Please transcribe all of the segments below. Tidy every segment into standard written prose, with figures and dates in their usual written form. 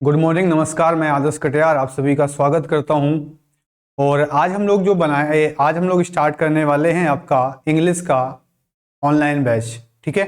Good morning, नमस्कार। मैं आदर्श कटियार आप सभी का स्वागत करता हूं। और आज हम लोग स्टार्ट करने वाले हैं आपका इंग्लिश का ऑनलाइन बैच। ठीक है,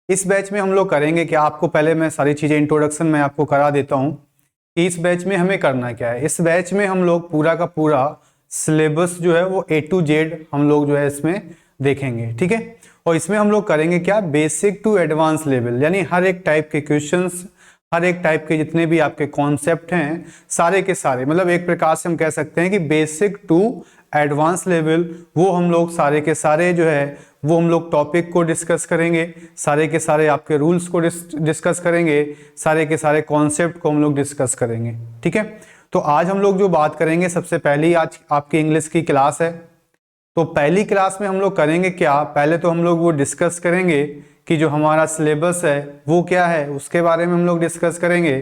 इस बैच में हम लोग करेंगे क्या, आपको पहले मैं सारी चीज़ें इंट्रोडक्शन में आपको करा देता हूं कि इस बैच में हमें करना क्या है। इस बैच में हम लोग पूरा का पूरा सिलेबस जो है वो A to Z हम लोग जो है इसमें देखेंगे। ठीक है, और इसमें हम लोग करेंगे क्या, बेसिक टू एडवांस लेवल, यानी हर एक टाइप के क्वेश्चंस, हर एक टाइप के जितने भी आपके कॉन्सेप्ट हैं सारे के सारे, मतलब एक प्रकार से हम कह सकते हैं कि बेसिक टू एडवांस लेवल, वो हम लोग सारे के सारे जो है वो हम लोग टॉपिक को डिस्कस करेंगे, सारे के सारे आपके रूल्स को डिस्कस करेंगे, सारे के सारे कॉन्सेप्ट को हम लोग डिस्कस करेंगे। ठीक है, तो आज हम लोग जो बात करेंगे, सबसे पहली आज आपकी इंग्लिश की क्लास है। तो पहली क्लास में हम लोग करेंगे क्या, पहले तो हम लोग वो डिस्कस करेंगे कि जो हमारा सिलेबस है वो क्या है, उसके बारे में हम लोग डिस्कस करेंगे।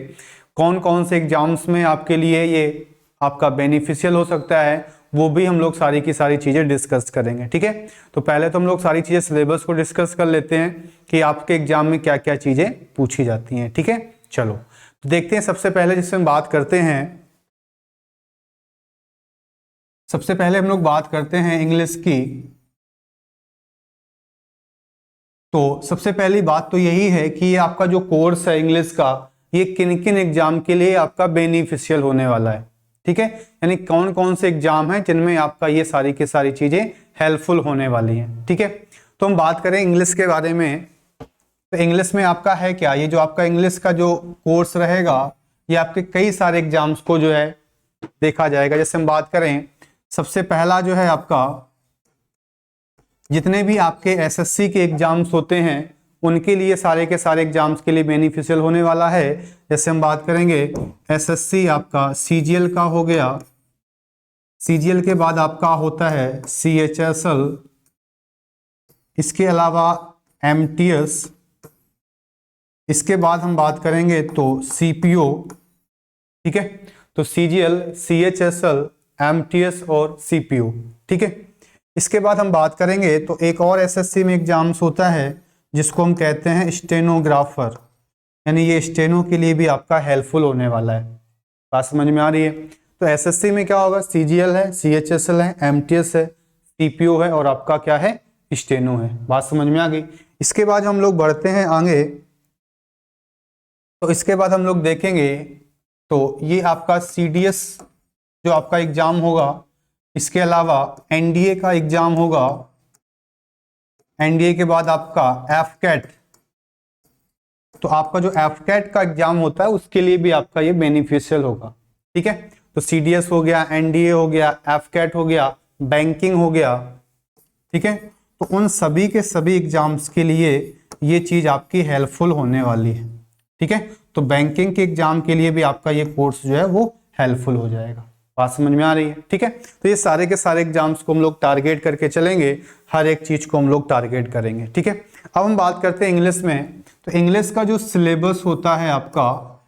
कौन कौन से एग्जाम्स में आपके लिए ये आपका बेनिफिशियल हो सकता है, वो भी हम लोग सारी की सारी चीज़ें डिस्कस करेंगे। ठीक है, तो पहले तो हम लोग सारी चीज़ें सिलेबस को डिस्कस कर लेते हैं कि आपके एग्जाम में क्या क्या चीज़ें पूछी जाती हैं। ठीक है, चलो तो देखते हैं। सबसे पहले जिसमें बात करते हैं, सबसे पहले हम लोग बात करते हैं इंग्लिश की। तो सबसे पहली बात तो यही है कि ये आपका जो कोर्स है इंग्लिश का, ये किन किन एग्जाम के लिए आपका बेनिफिशियल होने वाला है। ठीक है, यानी कौन कौन से एग्जाम हैं जिनमें आपका ये सारी की सारी चीजें हेल्पफुल होने वाली हैं। ठीक है, तो हम बात करें इंग्लिश के बारे में, तो इंग्लिश में आपका है क्या, ये जो आपका इंग्लिश का जो कोर्स रहेगा ये आपके कई सारे एग्जाम्स को जो है देखा जाएगा। जैसे हम बात करें, सबसे पहला जो है आपका, जितने भी आपके एसएससी के एग्जाम्स होते हैं उनके लिए सारे के सारे एग्जाम्स के लिए बेनिफिशियल होने वाला है। जैसे हम बात करेंगे एसएससी आपका सीजीएल का हो गया, सीजीएल के बाद आपका होता है सीएचएसएल, इसके अलावा एमटीएस, इसके बाद हम बात करेंगे तो सीपीओ। ठीक है, तो सीजीएल, सीएचएसएल, एमटीएस और सीपीओ। ठीक है, इसके बाद हम बात करेंगे तो एक और एसएससी में एग्जाम्स होता है जिसको हम कहते हैं स्टेनोग्राफर, यानी ये स्टेनो के लिए भी आपका हेल्पफुल होने वाला है। बात समझ में आ रही है? तो एसएससी में क्या होगा, सीजीएल है, सीएचएसएल है, एमटीएस है, सीपीओ है और आपका क्या है, स्टेनो है। बात समझ में आ गई? इसके बाद हम लोग बढ़ते हैं आगे, तो इसके बाद हम लोग देखेंगे तो ये आपका सीडीएस जो आपका एग्जाम होगा, इसके अलावा एनडीए का एग्जाम होगा, एनडीए के बाद आपका एफकेट, तो आपका जो एफकेट का एग्जाम होता है उसके लिए भी आपका ये बेनिफिशियल होगा। ठीक है, तो सीडीएस हो गया, एनडीए हो गया, एफकेट हो गया, बैंकिंग हो गया। ठीक है, तो उन सभी के सभी एग्जाम्स के लिए ये चीज आपकी हेल्पफुल होने वाली है। ठीक है, तो बैंकिंग के एग्जाम के लिए भी आपका ये कोर्स जो है वो हेल्पफुल हो जाएगा। बात समझ में आ रही है? ठीक है, तो ये सारे के सारे एग्जाम्स को हम लोग टारगेट करके चलेंगे, हर एक चीज को हम लोग टारगेट करेंगे। ठीक है, अब हम बात करते हैं इंग्लिश में। तो इंग्लिश का जो सिलेबस होता है आपका,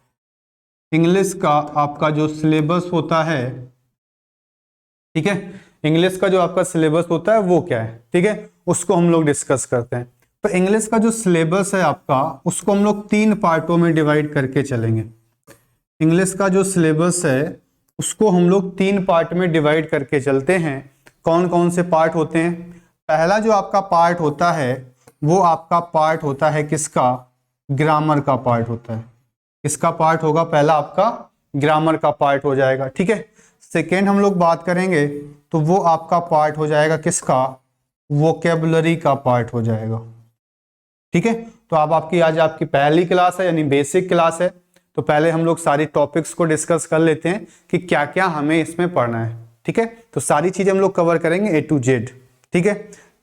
इंग्लिश का आपका जो सिलेबस होता है, ठीक है, इंग्लिश का जो आपका सिलेबस होता है वो क्या है, ठीक है, उसको हम लोग डिस्कस करते हैं। तो इंग्लिश का जो सिलेबस है आपका, उसको हम लोग 3 पार्टों में डिवाइड करके चलेंगे। इंग्लिश का जो सिलेबस है उसको हम लोग 3 पार्ट में डिवाइड करके चलते हैं। कौन कौन से पार्ट होते हैं? पहला जो आपका पार्ट होता है वो आपका पार्ट होता है किसका, ग्रामर का पार्ट होता है। किसका पार्ट होगा? पहला आपका ग्रामर का पार्ट हो जाएगा। ठीक है, सेकेंड हम लोग बात करेंगे तो वो आपका पार्ट हो जाएगा किसका, वोकेबलरी का पार्ट हो जाएगा। ठीक है, तो अब आपकी आज आपकी पहली क्लास है यानी बेसिक क्लास है, तो पहले हम लोग सारी टॉपिक्स को डिस्कस कर लेते हैं कि क्या क्या हमें इसमें पढ़ना है। ठीक है, तो सारी चीजें हम लोग कवर करेंगे A to Z। ठीक है,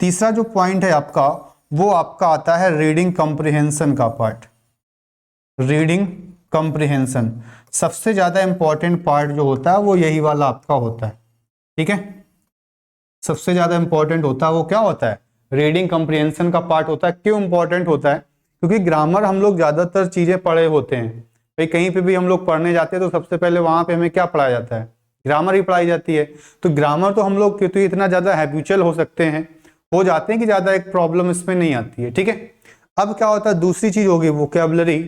तीसरा जो पॉइंट है आपका वो आपका आता है रीडिंग कॉम्प्रिहेंशन का पार्ट। रीडिंग कॉम्प्रिहेंशन सबसे ज्यादा इंपॉर्टेंट पार्ट जो होता है वो यही वाला आपका होता है। ठीक है, सबसे ज्यादा इंपॉर्टेंट होता है वो क्या होता है, रीडिंग कॉम्प्रिहेंशन का पार्ट होता है। क्यों इंपॉर्टेंट होता है? क्योंकि ग्रामर हम लोग ज्यादातर चीजें पढ़े होते हैं भाई, कहीं पे भी हम लोग पढ़ने जाते हैं तो सबसे पहले वहां पे हमें क्या पढ़ाया जाता है, ग्रामर ही पढ़ाई जाती है। तो ग्रामर तो हम लोग क्योंकि इतना ज्यादा हैबिचुअल हो सकते हैं, हो जाते हैं कि ज्यादा एक प्रॉब्लम इसमें नहीं आती है। ठीक है, अब क्या होता है, दूसरी चीज होगी वोकेबलरी।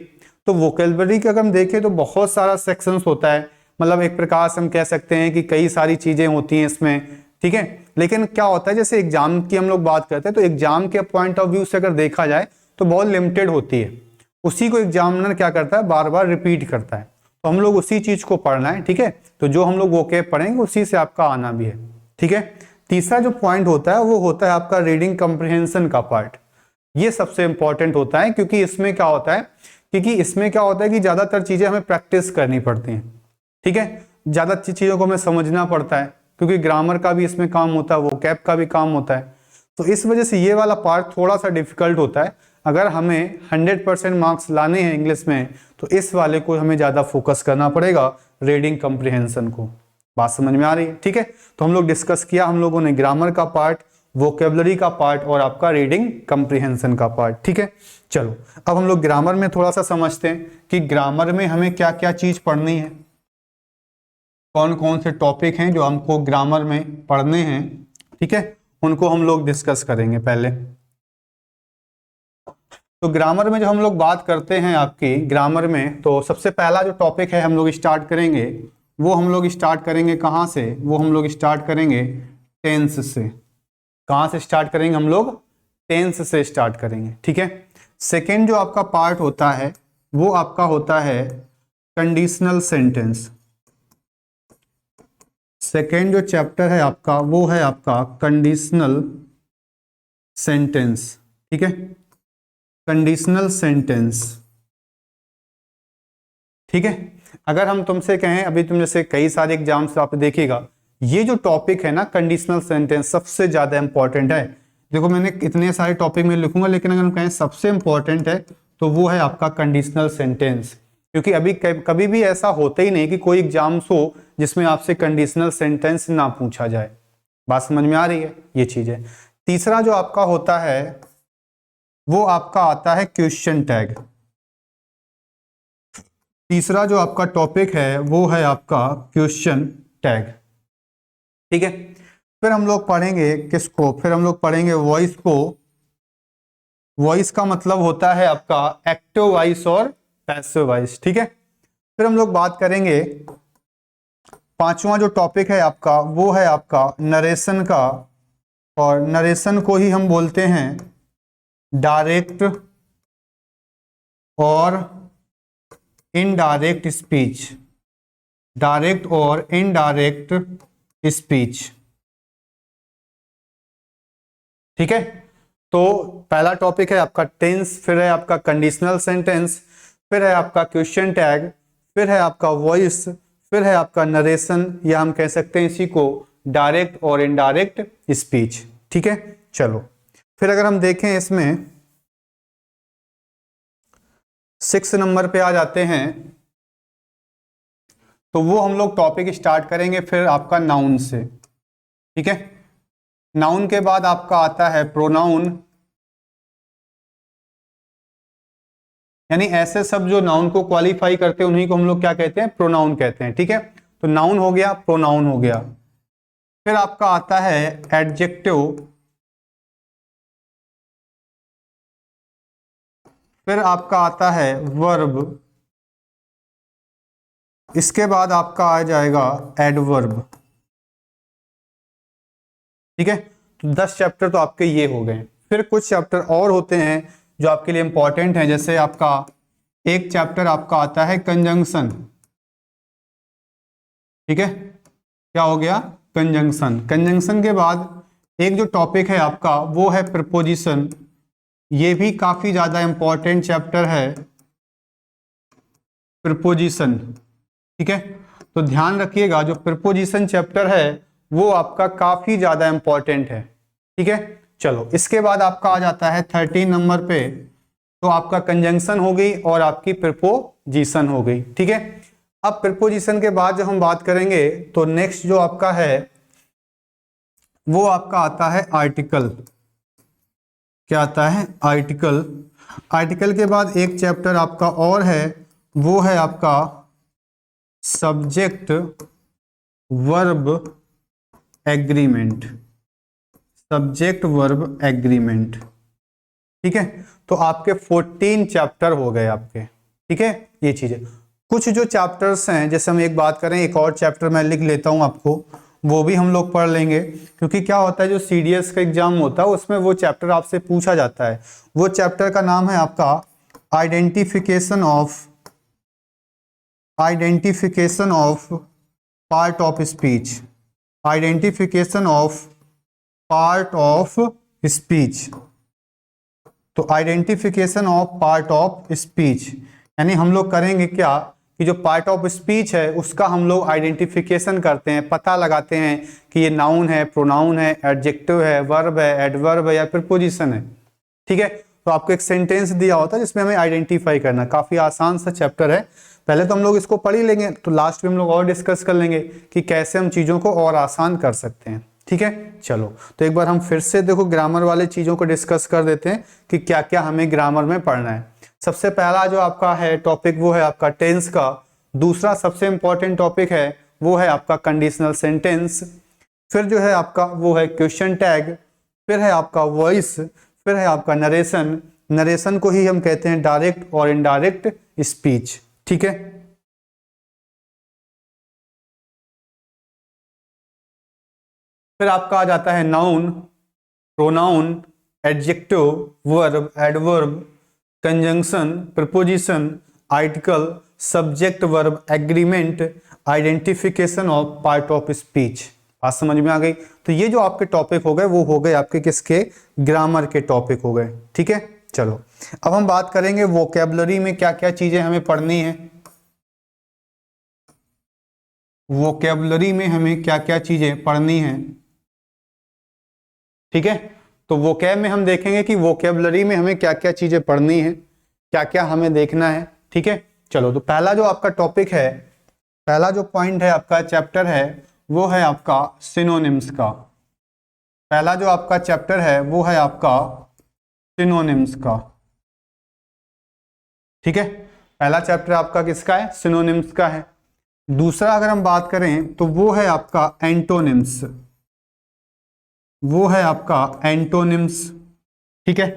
तो वोकेबलरी का अगर हम देखें तो बहुत सारा सेक्शंस होता है, मतलब एक प्रकार से हम कह सकते हैं कि कई सारी चीजें होती हैं इसमें, ठीक है। लेकिन क्या होता है, जैसे एग्जाम की हम लोग बात करते हैं तो एग्जाम के पॉइंट ऑफ व्यू से अगर देखा जाए तो बहुत लिमिटेड होती है, उसी को एग्जामिनर क्या करता है, बार बार रिपीट करता है। तो हम लोग उसी चीज को पढ़ना है, ठीक है। तो जो हम लोग वोकेब पढ़ेंगे उसी से आपका आना भी है, ठीक है। तीसरा जो पॉइंट होता है वो होता है आपका रीडिंग कॉम्प्रिहेंशन का पार्ट। ये सबसे इंपॉर्टेंट होता है, क्योंकि इसमें क्या होता है कि ज्यादातर चीजें हमें प्रैक्टिस करनी पड़ती हैं, ठीक है। ज्यादा चीजों को हमें समझना पड़ता है, क्योंकि ग्रामर का भी इसमें काम होता है, वोकैब का भी काम होता है। तो इस वजह से ये वाला पार्ट थोड़ा सा डिफिकल्ट होता है। अगर हमें 100% मार्क्स लाने हैं इंग्लिश में तो इस वाले को हमें ज्यादा फोकस करना पड़ेगा, रीडिंग कॉम्प्रिहेंशन को। बात समझ में आ रही है, ठीक है। तो हम लोग डिस्कस किया हम लोगों ने ग्रामर का पार्ट, वोकेबलरी का पार्ट और आपका रीडिंग कॉम्प्रिहेंशन का पार्ट, ठीक है। चलो अब हम लोग ग्रामर में थोड़ा सा समझते हैं कि ग्रामर में हमें क्या क्या चीज पढ़नी है, कौन कौन से टॉपिक हैं जो हमको ग्रामर में पढ़ने हैं, ठीक है। उनको हम लोग डिस्कस करेंगे पहले। तो ग्रामर में जो हम लोग बात करते हैं आपकी ग्रामर में, तो सबसे पहला जो टॉपिक है हम लोग स्टार्ट करेंगे, वो हम लोग स्टार्ट करेंगे कहाँ से, वो हम लोग स्टार्ट करेंगे टेंस से। कहाँ से स्टार्ट करेंगे हम लोग, टेंस से स्टार्ट करेंगे, ठीक है। सेकेंड जो आपका पार्ट होता है वो आपका होता है कंडीशनल सेंटेंस। सेकेंड जो चैप्टर है आपका वो है आपका कंडीशनल सेंटेंस, ठीक है। कंडीशनल सेंटेंस, ठीक है। अगर हम तुमसे कहें, अभी तुम जैसे कई सारे एग्जाम्स आप देखिएगा, ये जो टॉपिक है ना कंडीशनल सेंटेंस सबसे ज्यादा इंपॉर्टेंट है। देखो मैंने इतने सारे टॉपिक में लिखूंगा, लेकिन अगर हम कहें सबसे इंपॉर्टेंट है तो वो है आपका कंडीशनल सेंटेंस। क्योंकि अभी कभी भी ऐसा होता ही नहीं कि कोई एग्जाम्स हो जिसमें आपसे कंडीशनल सेंटेंस ना पूछा जाए। बात समझ में आ रही है, ये चीज है। तीसरा जो आपका होता है वो आपका आता है क्वेश्चन टैग। तीसरा जो आपका टॉपिक है वो है आपका क्वेश्चन टैग, ठीक है। फिर हम लोग पढ़ेंगे किसको, फिर हम लोग पढ़ेंगे वॉइस को। वॉइस का मतलब होता है आपका एक्टिव वॉइस और पैसिव वॉइस, ठीक है। फिर हम लोग बात करेंगे, पांचवा जो टॉपिक है आपका वो है आपका नरेशन का, और नरेशन को ही हम बोलते हैं डायरेक्ट और इनडायरेक्ट स्पीच। डायरेक्ट और इनडायरेक्ट स्पीच, ठीक है। तो पहला टॉपिक है आपका टेंस, फिर है आपका कंडीशनल सेंटेंस, फिर है आपका क्वेश्चन टैग, फिर है आपका वॉइस, फिर है आपका नरेशन, या हम कह सकते हैं इसी को डायरेक्ट और इनडायरेक्ट स्पीच, ठीक है। चलो फिर अगर हम देखें इसमें 6 नंबर पे आ जाते हैं, तो वो हम लोग टॉपिक स्टार्ट करेंगे फिर आपका नाउन से, ठीक है। नाउन के बाद आपका आता है प्रोनाउन, यानी ऐसे सब जो नाउन को क्वालिफाई करते हैं उन्हीं को हम लोग क्या कहते हैं, प्रोनाउन कहते हैं, ठीक है। तो नाउन हो गया, प्रोनाउन हो गया। फिर आपका आता है एडजेक्टिव, फिर आपका आता है वर्ब, इसके बाद आपका आ जाएगा एडवर्ब, ठीक है। तो 10 चैप्टर तो आपके ये हो गए। फिर कुछ चैप्टर और होते हैं जो आपके लिए इंपॉर्टेंट हैं, जैसे आपका एक चैप्टर आपका आता है कंजंक्शन, ठीक है। क्या हो गया, कंजंक्शन। कंजंक्शन के बाद एक जो टॉपिक है आपका वो है प्रपोजिशन, ये भी काफी ज्यादा इंपॉर्टेंट चैप्टर है, प्रपोजिशन, ठीक है। तो ध्यान रखिएगा जो प्रपोजिशन चैप्टर है वो आपका काफी ज्यादा इंपॉर्टेंट है, ठीक है। चलो इसके बाद आपका आ जाता है 13 नंबर पे, तो आपका कंजंक्शन हो गई और आपकी प्रपोजिशन हो गई, ठीक है। अब प्रपोजिशन के बाद जब हम बात करेंगे तो नेक्स्ट जो आपका है वो आपका आता है आर्टिकल। क्या आता है, आर्टिकल। आर्टिकल के बाद एक चैप्टर आपका और है, वो है आपका subject verb agreement. Subject verb agreement, ठीक है। तो आपके 14 चैप्टर हो गए आपके, ठीक है, ये चीजें। कुछ जो चैप्टर्स हैं, जैसे हम एक बात करें, एक और चैप्टर मैं लिख लेता हूं आपको, वो भी हम लोग पढ़ लेंगे, क्योंकि क्या होता है जो सीडीएस का एग्जाम होता है उसमें वो चैप्टर आपसे पूछा जाता है। वो चैप्टर का नाम है आपका identification of part of speech. Identification of part of speech. तो identification of part of speech यानी हम लोग करेंगे क्या कि जो पार्ट ऑफ स्पीच है उसका हम लोग आइडेंटिफिकेशन करते हैं, पता लगाते हैं कि ये नाउन है, प्रोनाउन है, एडजेक्टिव है, वर्ब है, एडवर्ब है या प्रीपोजिशन है। ठीक है, तो आपको एक सेंटेंस दिया होता है जिसमें हमें आइडेंटिफाई करना। काफी आसान सा चैप्टर है, पहले तो हम लोग इसको पढ़ ही लेंगे, तो लास्ट में हम लोग और डिस्कस कर लेंगे कि कैसे हम चीजों को और आसान कर सकते हैं। ठीक है, चलो तो एक बार हम फिर से देखो ग्रामर वाले चीजों को डिस्कस कर देते हैं कि क्या क्या हमें ग्रामर में पढ़ना है। सबसे पहला जो आपका है टॉपिक वो है आपका टेंस का। दूसरा सबसे इंपॉर्टेंट टॉपिक है वो है आपका कंडीशनल सेंटेंस। फिर जो है आपका वो है क्वेश्चन टैग। फिर है आपका वॉइस। फिर है आपका नरेशन। नरेशन को ही हम कहते हैं डायरेक्ट और इनडायरेक्ट स्पीच। ठीक है, फिर आपका आ जाता है noun, pronoun, adjective, verb, adverb, conjunction, preposition, article, subject, verb, agreement, identification of part of speech. बात समझ में आ गई? तो ये जो आपके टॉपिक हो गए वो हो गए आपके किसके? ग्रामर के टॉपिक हो गए। ठीक है, चलो अब हम बात करेंगे वोकैबुलरी में क्या क्या चीजें हमें पढ़नी है। वोकैबुलरी में हमें क्या क्या चीजें पढ़नी है। ठीक है, तो वोकैब में हम देखेंगे कि वोकैबुलरी में हमें क्या क्या चीजें पढ़नी है, क्या क्या हमें देखना है। ठीक है, चलो तो पहला जो आपका टॉपिक है, पहला जो पॉइंट है आपका चैप्टर है वो है आपका सिनोनिम्स का। पहला जो आपका चैप्टर है वो है आपका सिनोनिम्स का। ठीक है, पहला चैप्टर आपका किसका है? सिनोनिम्स का है। दूसरा अगर हम बात करें तो वो है आपका एंटोनिम्स। वो है आपका एंटोनिम्स। ठीक है,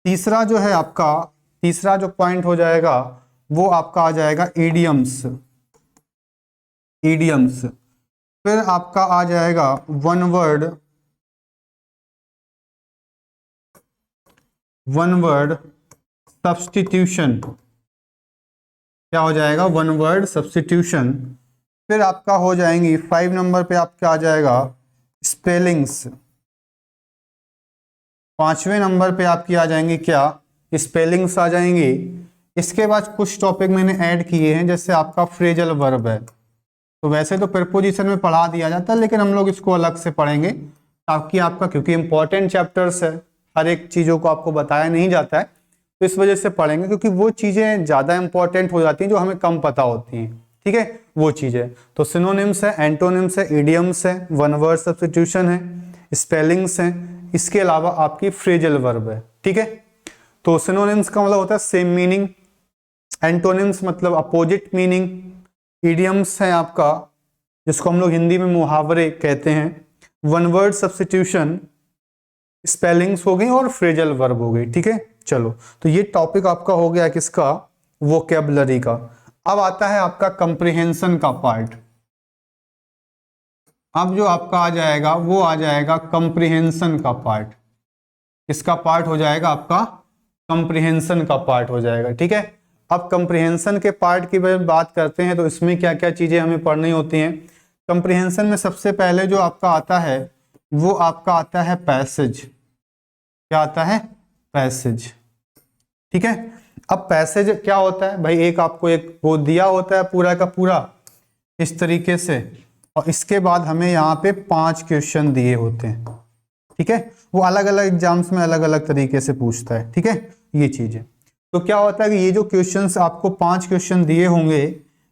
तीसरा जो है आपका, तीसरा जो पॉइंट हो जाएगा वो आपका आ जाएगा इडियम्स। इडियम्स। फिर आपका आ जाएगा वन वर्ड सब्स्टिट्यूशन। क्या हो जाएगा? One word substitution. फिर आपका हो जाएंगी 5 नंबर पे आपका आ जाएगा स्पेलिंग्स। 5वें नंबर पे आपकी आ जाएंगी क्या? स्पेलिंग्स आ जाएंगी। इसके बाद कुछ टॉपिक मैंने ऐड किए हैं, जैसे आपका फ्रेजल वर्ब है। तो वैसे तो प्रीपोजिशन में पढ़ा दिया जाता है, लेकिन हम लोग इसको अलग से पढ़ेंगे ताकि आपका, क्योंकि इंपॉर्टेंट चैप्टर्स है, हर एक चीज़ों को आपको बताया नहीं जाता है, तो इस वजह से पढ़ेंगे, क्योंकि वो चीज़ें ज़्यादा इंपॉर्टेंट हो जाती हैं जो हमें कम पता होती हैं। ठीक है, वो चीज़ें तो सिनोनिम्स है, एंटोनिम्स है, इडियम्स है, वन वर्ड सब्स्टिट्यूशन है, स्पेलिंग्स हैं, इसके अलावा आपकी फ्रेजल वर्ब है। ठीक है, तो सिनोनिम्स का मतलब होता है सेम मीनिंग, एंटोनिम्स मतलब अपोजिट मीनिंग, इडियम्स है आपका जिसको हम लोग हिंदी में मुहावरे कहते हैं, वन वर्ड सब्स्टिट्यूशन, स्पेलिंग्स हो गई और फ्रेजल वर्ब हो गई। ठीक है, चलो तो ये टॉपिक आपका हो गया किसका? वोकैबुलरी का। अब आता है आपका कंप्रिहेंशन का पार्ट। अब जो आपका आ जाएगा वो आ जाएगा कंप्रिहेंशन का पार्ट। इसका पार्ट हो जाएगा आपका कंप्रिहेंशन का पार्ट हो जाएगा। ठीक है, अब कंप्रिहेंशन के पार्ट की बात करते हैं तो इसमें क्या क्या चीजें हमें पढ़नी होती हैं। कंप्रिहेंशन में सबसे पहले जो आपका आता है वो आपका आता है पैसेज। क्या आता है? पैसेज। ठीक है, अब पैसेज क्या होता है भाई? एक आपको एक वो दिया होता है पूरा का पूरा इस तरीके से, और इसके बाद हमें यहाँ पे 5 क्वेश्चन दिए होते हैं। ठीक है, वो अलग अलग एग्जाम्स में अलग अलग तरीके से पूछता है। ठीक है, ये चीज है। तो क्या होता है कि ये जो क्वेश्चंस आपको 5 क्वेश्चन दिए होंगे,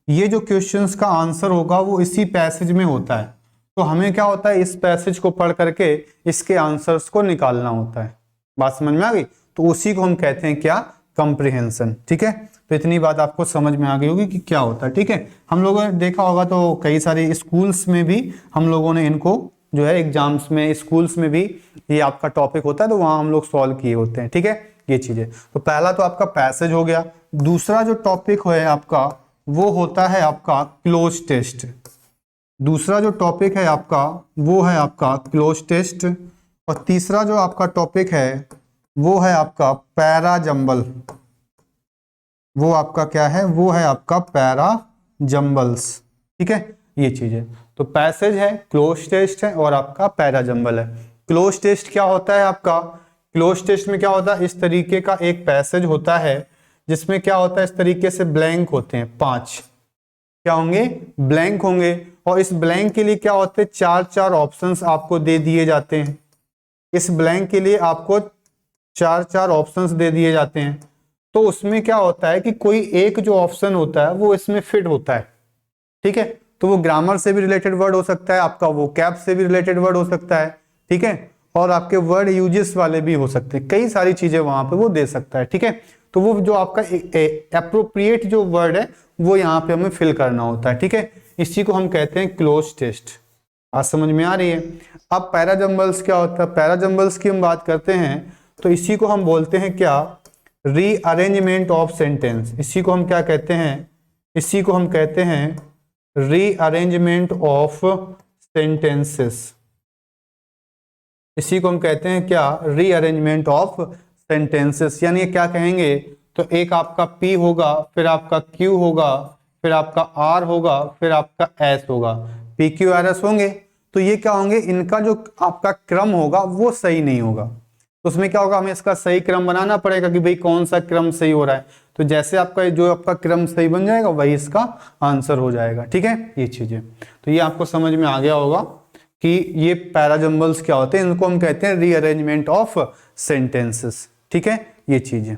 ये जो क्वेश्चंस का आंसर होगा वो इसी पैसेज में होता है। तो हमें क्या होता है, इस पैसेज को पढ़ करके इसके आंसर्स को निकालना होता है। बात समझ में आ गई? तो उसी को हम कहते हैं क्या? कंप्रिहेंशन। ठीक है, तो इतनी बात आपको समझ में आ गई होगी कि क्या होता है। ठीक है, हम लोगों ने देखा होगा तो कई सारे स्कूल्स में भी हम लोगों ने इनको जो है एग्जाम्स में, स्कूल्स में भी ये आपका टॉपिक होता है, तो वहां हम लोग सॉल्व किए होते हैं। ठीक है, ये चीजें। तो पहला तो आपका पैसेज हो गया। दूसरा जो टॉपिक है आपका वो होता है आपका क्लोज टेस्ट। दूसरा जो टॉपिक है आपका वो है आपका क्लोज टेस्ट। और तीसरा जो आपका टॉपिक है वो है आपका पैरा जंबल। वो आपका क्या है, वो है आपका पैरा जंबल्स। ठीक है, ये चीज है। तो पैसेज है, क्लोज टेस्ट है और आपका पैरा जंबल है। क्लोज टेस्ट क्या होता है आपका, क्लोज टेस्ट में क्या होता है, इस तरीके का एक पैसेज होता है जिसमें क्या होता है, इस तरीके से ब्लैंक होते हैं, 5 क्या होंगे, ब्लैंक होंगे। और इस ब्लैंक के लिए क्या होते हैं, 4 ऑप्शंस आपको दे दिए जाते हैं। इस ब्लैंक के लिए आपको 4 ऑप्शंस दे दिए जाते हैं। तो उसमें क्या होता है कि कोई एक जो ऑप्शन होता है वो इसमें फिट होता है। ठीक है, तो वो ग्रामर से भी रिलेटेड वर्ड हो सकता है, आपका वो कैप से भी रिलेटेड वर्ड हो सकता है। ठीक है, और आपके वर्ड यूजेस वाले भी हो सकते हैं, कई सारी चीजें वहां पे वो दे सकता है। ठीक है, तो वो जो आपका एप्रोप्रिएट जो वर्ड है वो यहाँ पे हमें फिल करना होता है। ठीक है, इसी को हम कहते हैं क्लोज टेस्ट। बात समझ में आ रही है। अब पैराजंबल्स क्या होता है, पैराजंबल्स की हम बात करते हैं तो इसी को हम बोलते हैं क्या, रीअरेंजमेंट ऑफ सेंटेंस। इसी को हम क्या कहते हैं, इसी को हम कहते हैं रीअरेंजमेंट ऑफ सेंटेंसेस। इसी को हम कहते हैं क्या, रीअरेंजमेंट ऑफ सेंटेंसेस। यानी क्या कहेंगे, तो एक आपका P होगा, फिर आपका Q होगा, फिर आपका R होगा, फिर आपका S होगा। PQRS होंगे, तो ये क्या होंगे, इनका जो आपका क्रम होगा वो सही नहीं होगा। तो उसमें क्या होगा, हमें इसका सही क्रम बनाना पड़ेगा कि भाई कौन सा क्रम सही हो रहा है। तो जैसे आपका जो आपका क्रम सही बन जाएगा वही इसका आंसर हो जाएगा। ठीक है, ये चीजें तो ये आपको समझ में आ गया होगा कि ये पैराजंबल्स क्या होते हैं, इनको हम कहते हैं रीअरेंजमेंट ऑफ सेंटेंसेस। ठीक है, ये चीजें।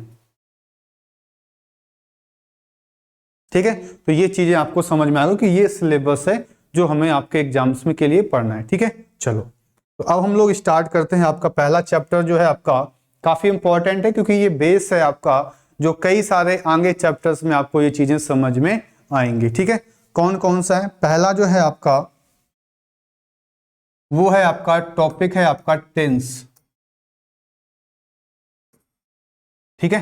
ठीक है, तो ये चीजें आपको समझ में आ गई कि ये सिलेबस है जो हमें आपके एग्जाम्स में के लिए पढ़ना है। ठीक है, चलो तो अब हम लोग स्टार्ट करते हैं। आपका पहला चैप्टर जो है आपका काफी इंपॉर्टेंट है क्योंकि ये बेस है आपका, जो कई सारे आगे चैप्टर्स में आपको ये चीजें समझ में आएंगी। ठीक है, कौन कौन सा है, पहला जो है आपका वो है आपका टॉपिक है आपका टेंस। ठीक है,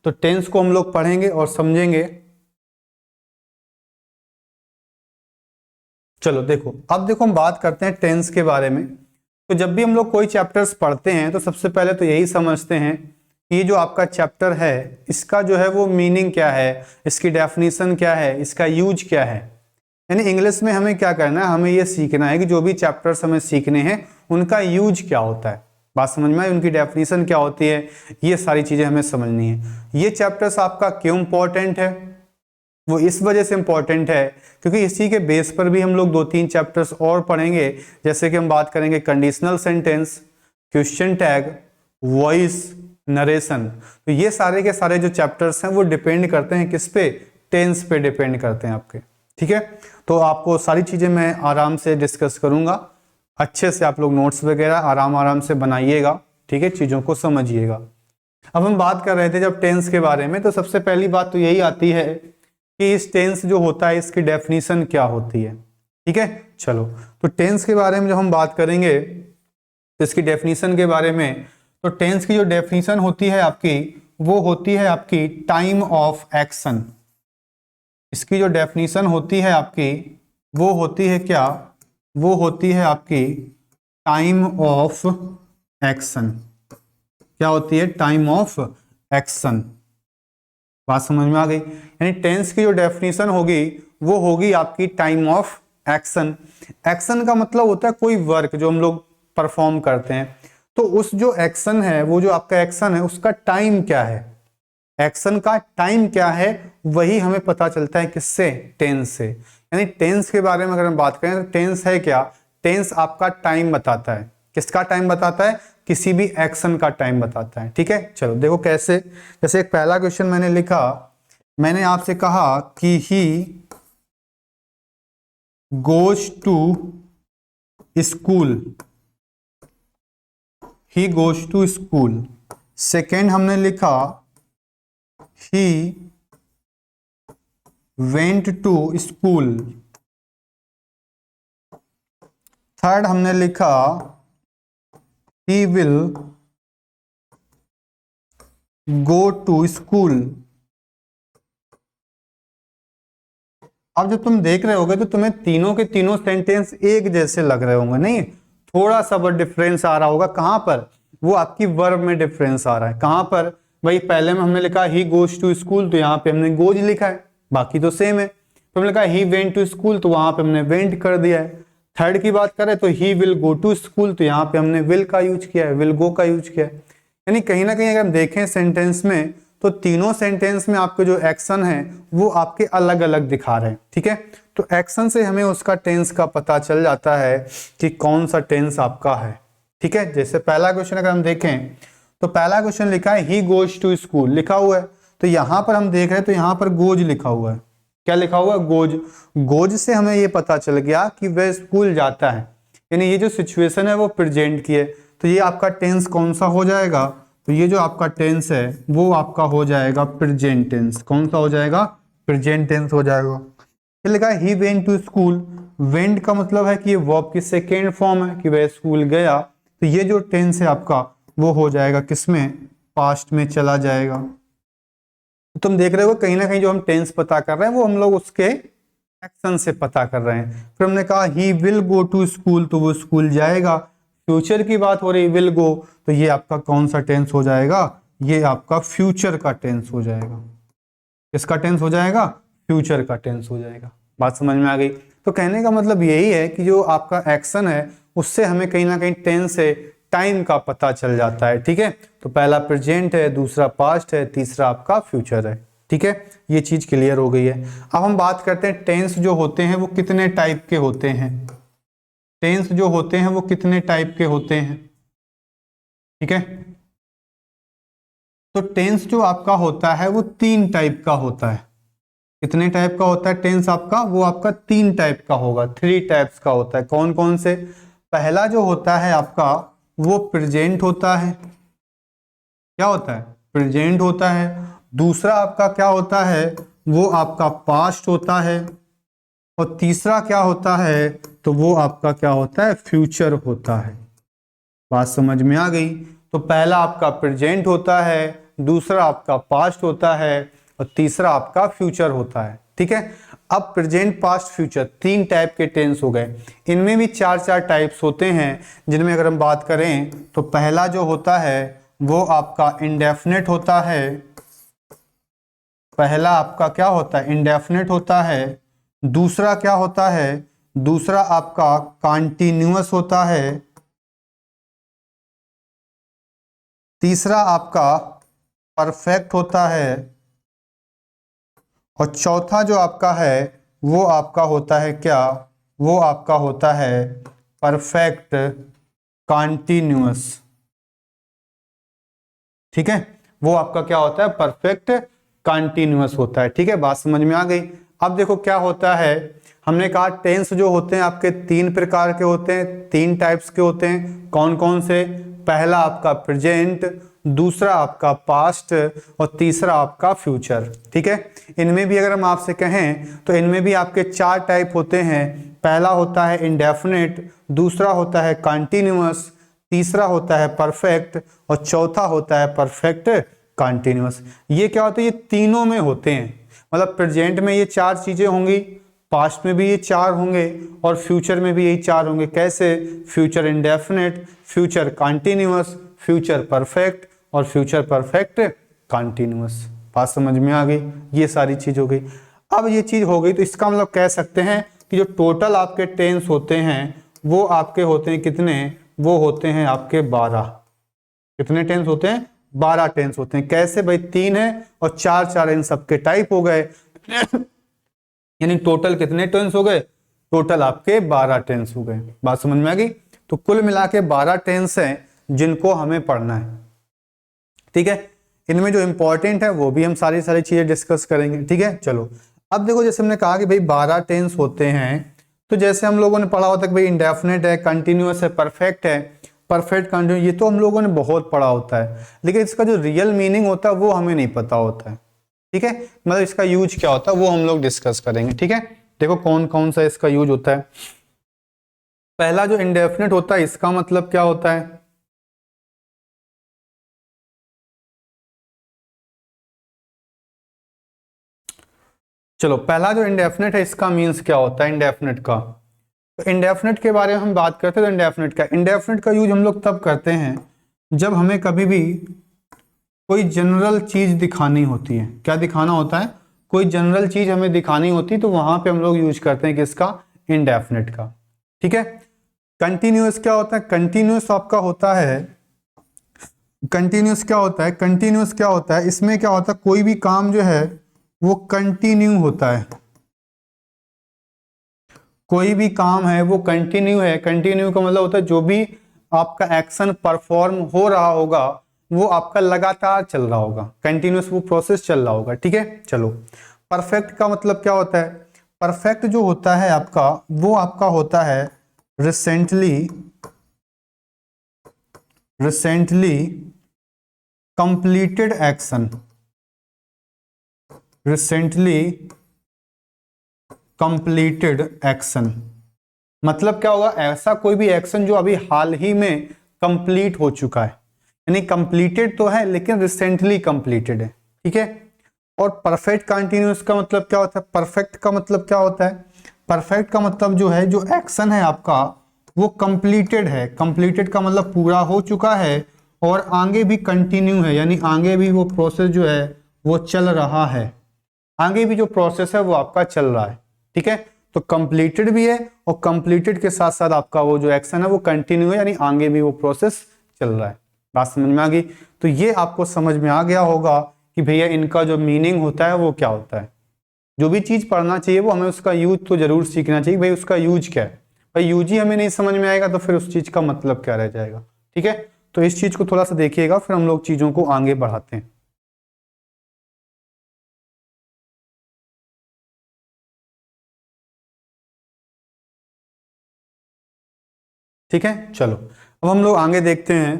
तो टेंस को हम लोग पढ़ेंगे और समझेंगे। चलो देखो, अब देखो हम बात करते हैं टेंस के बारे में। तो जब भी हम लोग कोई चैप्टर्स पढ़ते हैं तो सबसे पहले तो यही समझते हैं कि ये जो आपका चैप्टर है इसका जो है वो मीनिंग क्या है, इसकी डेफिनेशन क्या है, इसका यूज क्या है। यानी इंग्लिश में हमें क्या करना है, हमें ये सीखना है कि जो भी चैप्टर्स हमें सीखने हैं उनका यूज क्या होता है। बात समझ में आई, उनकी डेफिनेशन क्या होती है, ये सारी चीजें हमें समझनी है। ये चैप्टर्स आपका क्यों इंपॉर्टेंट है, वो इस वजह से इंपॉर्टेंट है क्योंकि इसी के बेस पर भी हम लोग 2-3 चैप्टर्स और पढ़ेंगे। जैसे कि हम बात करेंगे conditional sentence, question tag, voice, narration. तो ये सारे के सारे जो चैप्टर्स हैं वो डिपेंड करते हैं किस पे, टेंस पे डिपेंड करते हैं आपके। ठीक है, तो आपको सारी चीजें मैं आराम से डिस्कस करूंगा, अच्छे से आप लोग नोट्स वगैरह आराम आराम से बनाइएगा। ठीक है, चीजों को समझिएगा। अब हम बात कर रहे थे जब टेंस के बारे में, तो सबसे पहली बात तो यही आती है कि इस टेंस जो होता है इसकी डेफिनेशन क्या होती है। ठीक है, चलो तो टेंस के बारे में जब हम बात करेंगे तो इसकी डेफिनेशन के बारे में, तो टेंस की जो डेफिनेशन होती है आपकी वो होती है आपकी टाइम ऑफ एक्शन। इसकी जो डेफिनेशन होती है आपकी वो होती है क्या, वो होती है आपकी टाइम ऑफ एक्शन। क्या होती है, टाइम ऑफ एक्शन। बात समझ में आ गई। यानी टेंस की जो डेफिनेशन होगी वो होगी आपकी टाइम ऑफ एक्शन। एक्शन का मतलब होता है कोई वर्क जो हम लोग परफॉर्म करते हैं, तो उस जो एक्शन है, वो जो आपका एक्शन है उसका टाइम क्या है, एक्शन का टाइम क्या है, वही हमें पता चलता है किससे, टेंस से। यानी टेंस के बारे में अगर हम बात करें तो टेंस है क्या, टेंस आपका टाइम बताता है। किसका टाइम बताता है, किसी भी एक्शन का टाइम बताता है। ठीक है, चलो देखो कैसे। जैसे एक पहला क्वेश्चन मैंने लिखा, मैंने आपसे कहा कि he goes to school, he goes to school. Second हमने लिखा he went to school. Third हमने लिखा he will go to school. अब जब तुम देख रहे होगे तो तुम्हें तीनों के तीनों सेंटेंस एक जैसे लग रहे होंगे, नहीं? थोड़ा सा बस डिफरेंस आ रहा होगा। कहां पर? वो आपकी वर्ब में डिफरेंस आ रहा है। कहां पर? भाई पहले में हमने लिखा ही गोज टू स्कूल, तो यहाँ पे हमने गोज लिखा है, बाकी तो सेम है। तो हमने लिखा ही वेंट टू स्कूल, तो वहां पे हमने वेंट कर दिया है। थर्ड की बात करें तो he will go to school, तो यहाँ पे हमने विल का यूज किया है, विल गो का यूज किया है। यानी कहीं ना कहीं अगर हम देखें सेंटेंस में, तो तीनों सेंटेंस में आपके जो एक्शन है वो आपके अलग अलग दिखा रहे हैं। ठीक है, तो एक्शन से हमें उसका टेंस का पता चल जाता है कि कौन सा टेंस आपका है। ठीक है, जैसे पहला क्वेश्चन अगर हम देखें तो पहला क्वेश्चन लिखा है ही गोज टू स्कूल लिखा हुआ है, तो यहां पर हम देख रहे हैं तो यहां पर गोज लिखा हुआ है। क्या लिखा हुआ है? गोज। गोज से हमें ये पता चल गया कि वह स्कूल जाता है, यानी ये जो सिचुएशन है वो प्रेजेंट की है। तो ये आपका टेंस कौन सा हो जाएगा? तो ये जो आपका टेंस है वो आपका हो जाएगा प्रेजेंट टेंस। कौन सा हो जाएगा? प्रेजेंट टेंस हो जाएगा। फिर लिखा है he went to school. Went का मतलब है कि ये वर्ब की सेकेंड फॉर्म है कि वह स्कूल गया, तो ये जो टेंस है आपका वो हो जाएगा किसमें? पास्ट में चला जाएगा। तो तुम देख रहे हो कहीं ना कहीं जो हम टेंस पता कर रहे हैं वो हम लोग उसके एक्शन से पता कर रहे हैं। फिर हमने कहा he will go to school, तो वो स्कूल जाएगा। फ्यूचर की बात हो रही, विल गो, तो ये आपका कौन सा टेंस हो जाएगा? ये आपका फ्यूचर का टेंस हो जाएगा। किसका टेंस हो जाएगा? फ्यूचर का टेंस हो जाएगा। बात समझ में आ गई? तो कहने का मतलब यही है कि जो आपका एक्शन है उससे हमें कहीं ना कहीं टेंस से टाइम का पता चल जाता है। ठीक है, तो पहला प्रेजेंट है, दूसरा पास्ट है, तीसरा आपका फ्यूचर है। ठीक है, ये चीज क्लियर हो गई है। अब हम बात करते हैं टेंस जो होते हैं वो कितने टाइप के होते हैं। टेंस जो होते हैं वो कितने टाइप के होते हैं? ठीक है, तो टेंस जो आपका होता है वो तीन टाइप का होता है। कितने टाइप का होता है टेंस आपका? वो आपका तीन टाइप का होगा, थ्री टाइप्स का होता है। कौन कौन से? पहला जो होता है आपका वो प्रेजेंट होता है। क्या होता है? प्रेजेंट होता है। दूसरा आपका क्या होता है? वो आपका पास्ट होता है। और तीसरा क्या होता है? तो वो आपका क्या होता है? फ्यूचर होता है। बात समझ में आ गई? तो पहला आपका प्रेजेंट होता है, दूसरा आपका पास्ट होता है, और तीसरा आपका फ्यूचर होता है। ठीक है, अब प्रेजेंट, पास्ट, फ्यूचर तीन टाइप के टेंस हो गए। इनमें भी चार चार टाइप्स होते हैं, जिनमें अगर हम बात करें तो पहला जो होता है वो आपका इंडेफिनेट होता है। पहला आपका क्या होता है? इंडेफिनेट होता है। दूसरा क्या होता है? दूसरा आपका कॉन्टिन्यूअस होता है। तीसरा आपका परफेक्ट होता है। और चौथा जो आपका है वो आपका होता है क्या? वो आपका होता है परफेक्ट कॉन्टिन्यूअस। ठीक है, वो आपका क्या होता है? परफेक्ट कॉन्टिन्यूअस होता है। ठीक है, बात समझ में आ गई? अब देखो क्या होता है, हमने कहा टेंस जो होते हैं आपके तीन प्रकार के होते हैं, तीन टाइप्स के होते हैं। कौन कौन से? पहला आपका प्रेजेंट, दूसरा आपका पास्ट, और तीसरा आपका फ्यूचर। ठीक है, इनमें भी अगर हम आपसे कहें तो इनमें भी आपके चार टाइप होते हैं। पहला होता है इंडेफिनेट, दूसरा होता है कॉन्टिन्यूअस, तीसरा होता है परफेक्ट, और चौथा होता है परफेक्ट कॉन्टिन्यूअस। ये क्या होता है? ये तीनों में होते हैं। मतलब प्रेजेंट में ये चार चीजें होंगी, पास्ट में भी ये चार होंगे, और फ्यूचर में भी यही चार होंगे। कैसे? Future indefinite, future continuous, future perfect, और फ्यूचर परफेक्ट कॉन्टिन्यूअस। बात समझ में आ गई? ये सारी चीज हो गई। अब ये चीज हो गई तो इसका मतलब कह सकते हैं कि जो टोटल आपके टेंस होते हैं वो आपके होते हैं कितने? वो होते हैं आपके 12। कितने टेंस होते हैं? 12 टेंस होते हैं। कैसे भाई? तीन है और चार चार, इन सबके टाइप हो गए। यानी टोटल कितने टेंस हो गए? टोटल आपके 12 टेंस हो गए। बात समझ में आ गई? तो कुल मिला के 12 टेंस हैं जिनको हमें पढ़ना है। ठीक है, इनमें जो इंपॉर्टेंट है वो भी हम सारी सारी चीजें डिस्कस करेंगे। ठीक है, चलो अब देखो, जैसे हमने कहा कि भाई 12 टेंस होते हैं, तो जैसे हम लोगों ने पढ़ा होता है कि भाई इंडेफिनेट है, कंटिन्यूअस है, परफेक्ट है, परफेक्ट कंटिन्यूअस, ये तो हम लोगों ने बहुत पढ़ा होता है, लेकिन इसका जो रियल मीनिंग होता है वो हमें नहीं पता होता है। ठीक है, मतलब इसका यूज क्या होता है वो हम लोग डिस्कस करेंगे। ठीक है, देखो कौन कौन सा इसका यूज होता है। पहला जो इंडेफिनेट होता है इसका मतलब क्या होता है? चलो पहला जो इंडेफिनिट है इसका मीन्स क्या होता है इंडेफिनिट का। तो इंडेफिनिट के बारे में हम बात करते हैं। तो इंडेफिनिट का यूज हम लोग तब करते हैं जब हमें कभी भी कोई जनरल चीज दिखानी होती है। क्या दिखाना होता है? कोई जनरल चीज हमें दिखानी होती है, तो वहां पे हम लोग यूज करते हैं किसका? इंडेफिनिट का। ठीक है। कंटिन्यूअस क्या होता है? कंटिन्यूअस आपका होता है, कंटिन्यूअस क्या होता है? कंटिन्यूअस क्या होता है? इसमें क्या होता है? कोई भी काम जो है वो कंटिन्यू होता है। कोई भी काम है वो कंटिन्यू है। कंटिन्यू का मतलब होता है जो भी आपका एक्शन परफॉर्म हो रहा होगा वो आपका लगातार चल रहा होगा, कंटिन्यूस वो प्रोसेस चल रहा होगा। ठीक है। चलो परफेक्ट का मतलब क्या होता है? परफेक्ट जो होता है आपका, वो आपका होता है recently completed action. Recently completed action मतलब क्या होगा? ऐसा कोई भी एक्शन जो अभी हाल ही में कंप्लीट हो चुका है, यानी कंप्लीटेड तो है लेकिन रिसेंटली कंप्लीटेड है। ठीक है। और परफेक्ट कंटिन्यूअस का मतलब क्या होता है? परफेक्ट का मतलब क्या होता है? परफेक्ट का मतलब जो है, जो एक्शन है आपका वो कंप्लीटेड है। कंप्लीटेड का मतलब पूरा हो चुका है और आगे भी कंटिन्यू है, यानी आगे भी वो प्रोसेस जो है वो चल रहा है। आगे भी जो प्रोसेस है वो आपका चल रहा है। ठीक है। तो कंप्लीटेड भी है और कंप्लीटेड के साथ साथ आपका वो जो एक्शन है वो कंटिन्यू है, यानी आगे भी वो प्रोसेस चल रहा है। बात समझ में आ गई? तो ये आपको समझ में आ गया होगा कि भैया इनका जो मीनिंग होता है वो क्या होता है। जो भी चीज पढ़ना चाहिए वो हमें उसका यूज तो जरूर सीखना चाहिए। भाई उसका यूज क्या है? भाई यूज ही हमें नहीं समझ में आएगा तो फिर उस चीज का मतलब क्या रह जाएगा। ठीक है। तो इस चीज को थोड़ा सा देखिएगा, फिर हम लोग चीजों को आगे बढ़ाते हैं। ठीक है। चलो अब हम लोग आगे देखते हैं।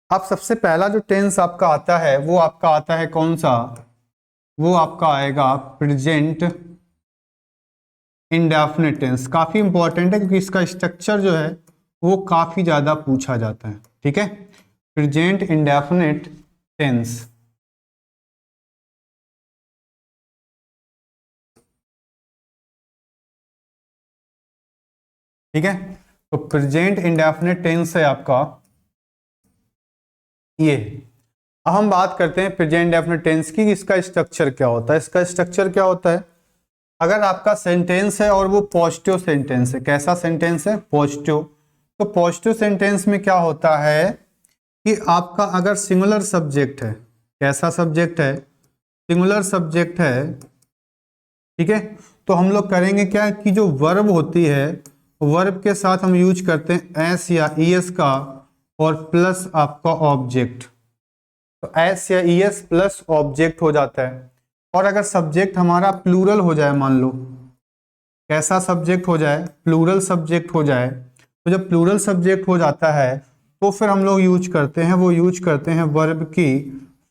अब सबसे पहला जो टेंस आपका आता है वो आपका आता है कौन सा? वो आपका आएगा प्रेजेंट इंडेफिनिट टेंस। काफी इंपॉर्टेंट है क्योंकि इसका स्ट्रक्चर जो है वो काफी ज्यादा पूछा जाता है। ठीक है। Present indefinite tense. ठीक है। तो प्रेजेंट इंडेफिनिट टेंस है आपका ये। अब हम बात करते हैं प्रेजेंट इंडेफिनिट टेंस की, इसका स्ट्रक्चर क्या होता है। इसका स्ट्रक्चर क्या होता है? अगर आपका सेंटेंस है और वो पॉजिटिव सेंटेंस है। कैसा सेंटेंस है? पॉजिटिव। तो पॉजिटिव सेंटेंस में क्या होता है कि आपका अगर सिंगुलर सब्जेक्ट है। कैसा सब्जेक्ट है? सिंगुलर सब्जेक्ट है। ठीक है। तो हम लोग करेंगे क्या कि जो वर्ब होती है, वर्ब के साथ हम यूज करते हैं एस या ईएस का और प्लस आपका ऑब्जेक्ट। तो एस या ईएस प्लस ऑब्जेक्ट हो जाता है। और अगर सब्जेक्ट हमारा प्लूरल हो जाए, मान लो कैसा सब्जेक्ट हो जाए? प्लूरल सब्जेक्ट हो जाए। तो जब प्लूरल सब्जेक्ट हो जाता है तो फिर हम लोग यूज करते हैं, वो यूज करते हैं वर्ब की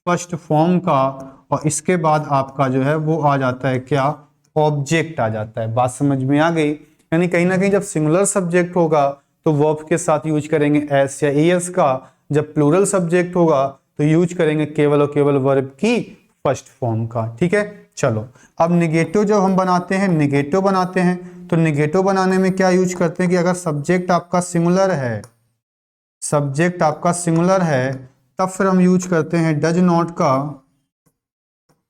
फर्स्ट फॉर्म का, और इसके बाद आपका जो है वो आ जाता है क्या? ऑब्जेक्ट आ जाता है। बात समझ में आ गई? यानी कहीं ना कहीं जब सिंगुलर सब्जेक्ट होगा तो वर्ब के साथ यूज करेंगे एस या ईएस का। जब प्लूरल सब्जेक्ट होगा तो यूज करेंगे केवल और केवल वर्ब की फर्स्ट फॉर्म का। ठीक है। चलो अब निगेटिव जब हम बनाते हैं, निगेटिव बनाते हैं तो निगेटिव बनाने में क्या यूज करते हैं कि अगर सब्जेक्ट आपका सिंगुलर है, सब्जेक्ट आपका सिंगुलर है, तब फिर हम यूज करते हैं डज नॉट का।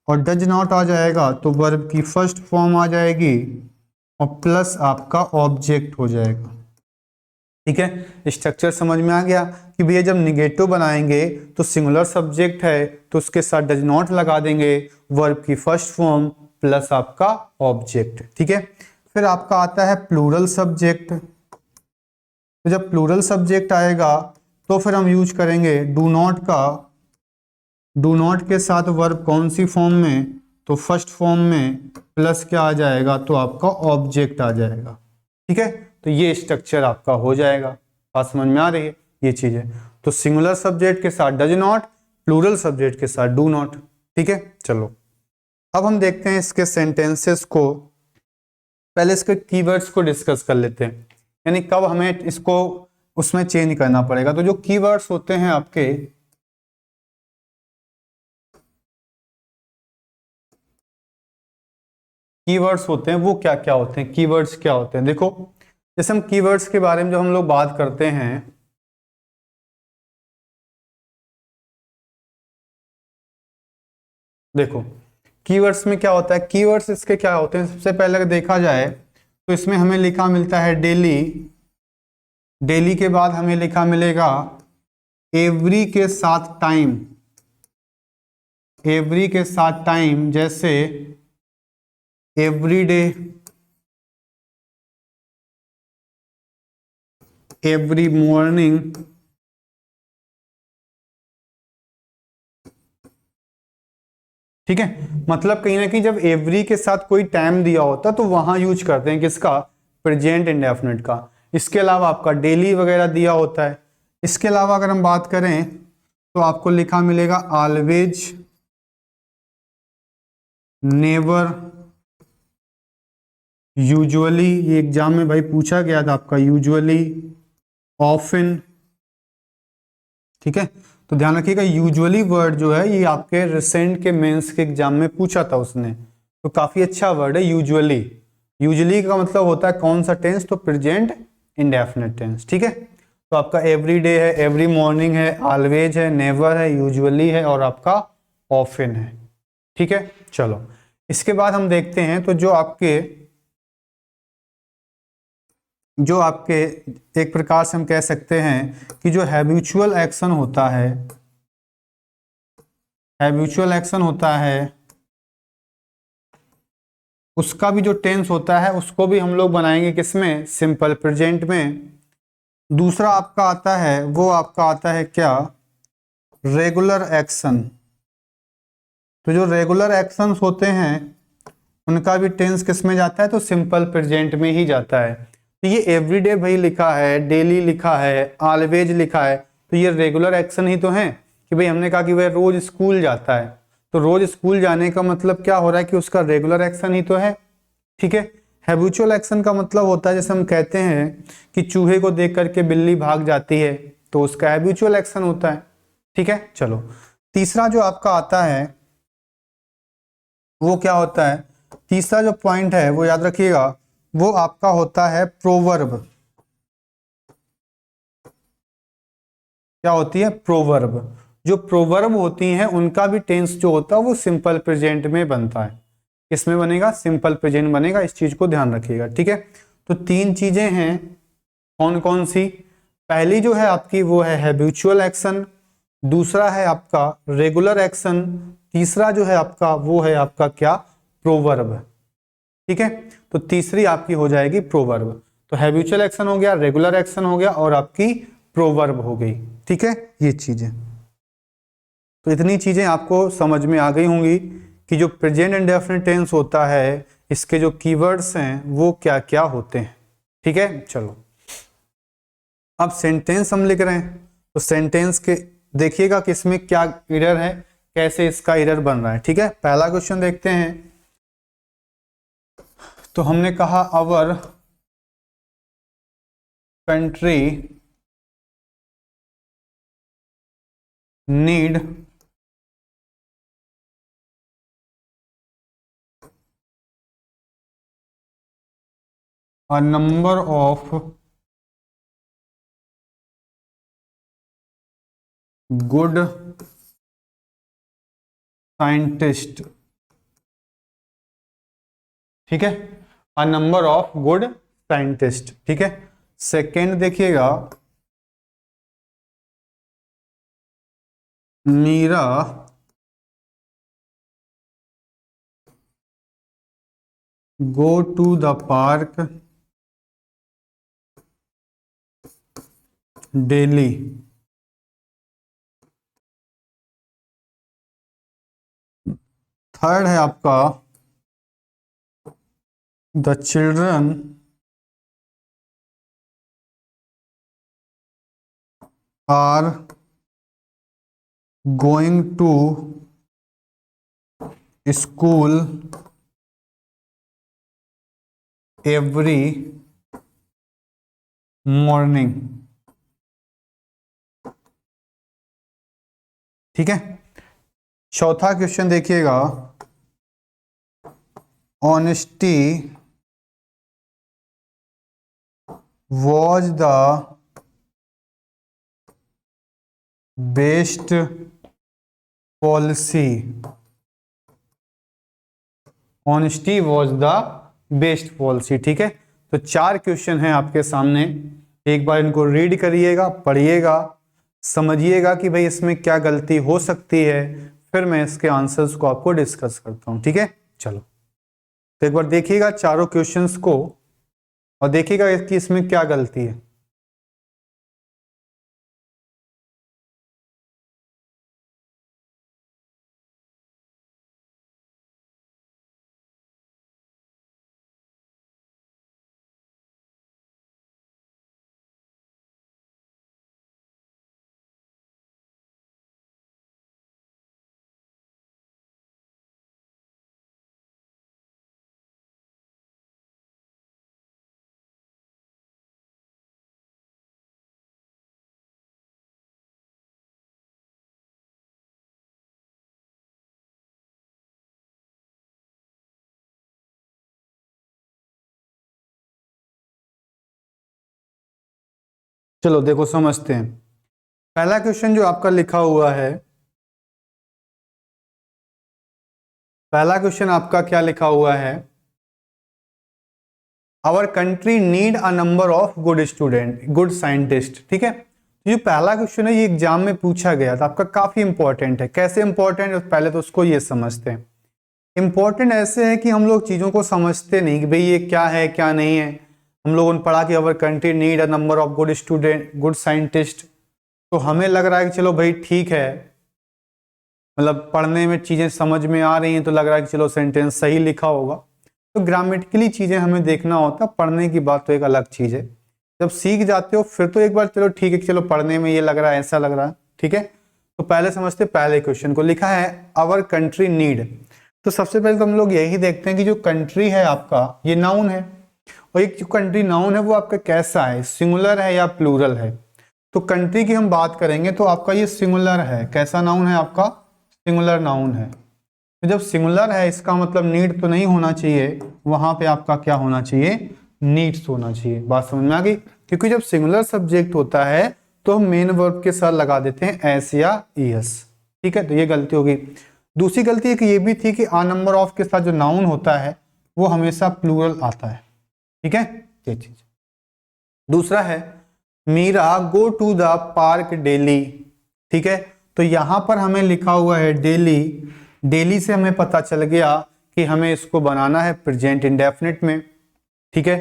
और डज नॉट आ जाएगा तो वर्ब की फर्स्ट फॉर्म आ जाएगी और प्लस आपका ऑब्जेक्ट हो जाएगा। ठीक है। स्ट्रक्चर समझ में आ गया कि भैया जब निगेटिव बनाएंगे तो सिंगुलर सब्जेक्ट है तो उसके साथ डज नॉट लगा देंगे, वर्ब की फर्स्ट फॉर्म प्लस आपका ऑब्जेक्ट। ठीक है। फिर आपका आता है प्लूरल सब्जेक्ट। तो जब प्लूरल सब्जेक्ट आएगा तो फिर हम यूज करेंगे डू नॉट का। डू नॉट के साथ वर्ब कौन सी फॉर्म में? तो फर्स्ट फॉर्म में प्लस क्या आ जाएगा? तो आपका ऑब्जेक्ट आ जाएगा। ठीक है। तो ये स्ट्रक्चर आपका हो जाएगा। बात समझ में आ रही है? ये चीज है। तो सिंगुलर सब्जेक्ट के साथ डज नॉट, प्लूरल सब्जेक्ट के साथ डू नॉट। ठीक है। चलो अब हम देखते हैं इसके सेंटेंसेस को। पहले इसके कीवर्ड्स को डिस्कस कर लेते हैं, यानी कब हमें इसको उसमें चेंज करना पड़ेगा। तो जो कीवर्ड्स होते हैं आपके, कीवर्ड्स होते हैं वो क्या क्या होते हैं, कीवर्ड्स क्या होते हैं। देखो जैसे हम कीवर्ड्स के बारे में जब हम लोग बात करते हैं, देखो कीवर्ड्स में क्या होता है, कीवर्ड्स इसके क्या होते हैं, सबसे पहले अगर देखा जाए तो इसमें हमें लिखा मिलता है डेली, डेली के बाद हमें लिखा मिलेगा एवरी के साथ टाइम, एवरी के साथ टाइम, जैसे एवरी डे, एवरी मॉर्निंग, ठीक है। मतलब कहीं ना कहीं जब एवरी के साथ कोई टाइम दिया होता तो वहां यूज करते हैं किसका, प्रेजेंट इंडेफिनिट का। इसके अलावा आपका डेली वगैरह दिया होता है। इसके अलावा अगर हम बात करें तो आपको लिखा मिलेगा ऑलवेज, नेवर, यूजुअली, ये एग्जाम में भाई पूछा गया था आपका, यूजुअली, ऑफन, ठीक है। तो ध्यान रखिएगा यूजुअली वर्ड जो है ये आपके रिसेंट के मेंस के एग्जाम में पूछा था उसने, तो काफी अच्छा वर्ड है यूजुअली। यूजुअली का मतलब होता है कौन सा टेंस, तो प्रेजेंट इंडेफिनिट टेंस, ठीक है। तो आपका एवरी डे है, एवरी मॉर्निंग है, ऑलवेज है, नेवर है, यूजुअली है और आपका ऑफन है, ठीक है। चलो इसके बाद हम देखते हैं तो जो आपके एक प्रकार से हम कह सकते हैं कि जो हैबिचुअल एक्शन होता है, हैबिचुअल एक्शन होता है उसका भी जो टेंस होता है उसको भी हम लोग बनाएंगे किसमें, सिंपल प्रेजेंट में। दूसरा आपका आता है, वो आपका आता है क्या, रेगुलर एक्शन। तो जो रेगुलर एक्शंस होते हैं उनका भी टेंस किस में जाता है, तो सिंपल प्रेजेंट में ही जाता है। तो ये एवरीडे भाई लिखा है, डेली लिखा है, ऑलवेज लिखा है, तो ये रेगुलर एक्शन ही तो है कि भाई हमने कहा कि वह रोज स्कूल जाता है, तो रोज स्कूल जाने का मतलब क्या हो रहा है कि उसका रेगुलर एक्शन ही तो है, ठीक है। हैबिचुअल एक्शन का मतलब होता है जैसे हम कहते हैं कि चूहे को देख करके बिल्ली भाग जाती है, तो उसका हैबिचुअल एक्शन होता है, ठीक है। चलो तीसरा जो आपका आता है वो क्या होता है, तीसरा जो पॉइंट है वो याद रखिएगा, वो आपका होता है प्रोवर्ब। क्या होती है, प्रोवर्ब। जो प्रोवर्ब होती हैं उनका भी टेंस जो होता है वो सिंपल प्रेजेंट में बनता है। किसमें बनेगा, सिंपल प्रेजेंट बनेगा, इस चीज को ध्यान रखिएगा, ठीक है। तो तीन चीजें हैं, कौन कौन सी, पहली जो है आपकी वो है हैबिचुअल एक्शन, दूसरा है आपका रेगुलर एक्शन, तीसरा जो है आपका वो है आपका क्या, प्रोवर्ब, ठीक है। तो तीसरी आपकी हो जाएगी प्रोवर्ब। तो हैबिचुअल एक्शन हो गया, रेगुलर एक्शन हो गया और आपकी प्रोवर्ब हो गई, ठीक है। ये चीजें, तो इतनी चीजें आपको समझ में आ गई होंगी कि जो प्रेजेंट इंडेफिनिट टेंस होता है इसके जो कीवर्ड्स हैं वो क्या क्या होते हैं, ठीक है। चलो अब सेंटेंस हम लिख रहे हैं, तो सेंटेंस के देखिएगा कि इसमें क्या एरर है, कैसे इसका एरर बन रहा है, ठीक है। पहला क्वेश्चन देखते हैं। तो हमने कहा our country need a number of good scientists, ठीक है, a number of good scientists, ठीक है। सेकेंड देखिएगा, Meera go to the park daily, third है आपका the children are going to school every morning, ठीक है। चौथा क्वेश्चन देखिएगा, honesty was the best policy. Honesty was the best policy. ठीक है, तो 4 क्वेश्चन हैं आपके सामने। एक बार इनको रीड करिएगा, पढ़िएगा, समझिएगा कि भाई इसमें क्या गलती हो सकती है, फिर मैं इसके आंसर्स को आपको डिस्कस करता हूं। ठीक है, चलो तो एक बार देखिएगा चारों क्वेश्चंस को और देखिएगा कि इसमें क्या गलती है। चलो देखो समझते हैं। पहला क्वेश्चन जो आपका लिखा हुआ है, पहला क्वेश्चन आपका क्या लिखा हुआ है, our country need a number of good student, good scientist. ठीक है, ये पहला क्वेश्चन है, ये एग्जाम में पूछा गया था आपका, काफी इंपॉर्टेंट है। कैसे इंपॉर्टेंट है पहले तो उसको ये समझते हैं। इंपॉर्टेंट ऐसे है कि हम लोग चीजों को समझते नहीं कि भाई ये क्या है क्या नहीं है। हम लोगों ने पढ़ा कि our country need a number of good student, good scientist, तो हमें लग रहा है कि चलो भाई ठीक है, मतलब पढ़ने में चीजें समझ में आ रही हैं तो लग रहा है कि चलो सेंटेंस सही लिखा होगा। तो ग्रामेटिकली चीजें हमें देखना होता है, पढ़ने की बात तो एक अलग चीज है। जब सीख जाते हो फिर तो एक बार चलो ठीक है, चलो पढ़ने में ये लग रहा है, ऐसा लग रहा है। ठीक है, तो पहले समझते पहले क्वेश्चन को। लिखा है आवर कंट्री नीड, तो सबसे पहले तो हम लोग यही देखते हैं कि जो कंट्री है आपका ये नाउन है, और एक जो कंट्री नाउन है वो आपका कैसा है, सिंगुलर है या प्लूरल है। तो कंट्री की हम बात करेंगे तो आपका ये सिंगुलर है। कैसा नाउन है आपका, सिंगुलर नाउन है। तो जब सिंगुलर है इसका मतलब नीड तो नहीं होना चाहिए, वहां पे आपका क्या होना चाहिए, नीड्स होना चाहिए। बात समझ में आ गई, क्योंकि जब सिंगुलर सब्जेक्ट होता है तो हम मेन वर्ब के साथ लगा देते हैं एस या ईएस। ठीक है, तो ये गलती होगी। दूसरी गलती एक ये भी थी कि आ नंबर ऑफ के साथ जो नाउन होता है वो हमेशा प्लूरल आता है। ठीक है, ये चीज। दूसरा है Meera go to the park daily. ठीक है, तो यहां पर हमें लिखा हुआ है डेली। डेली से हमें पता चल गया कि हमें इसको बनाना है प्रेजेंट इंडेफिनिट में। ठीक है,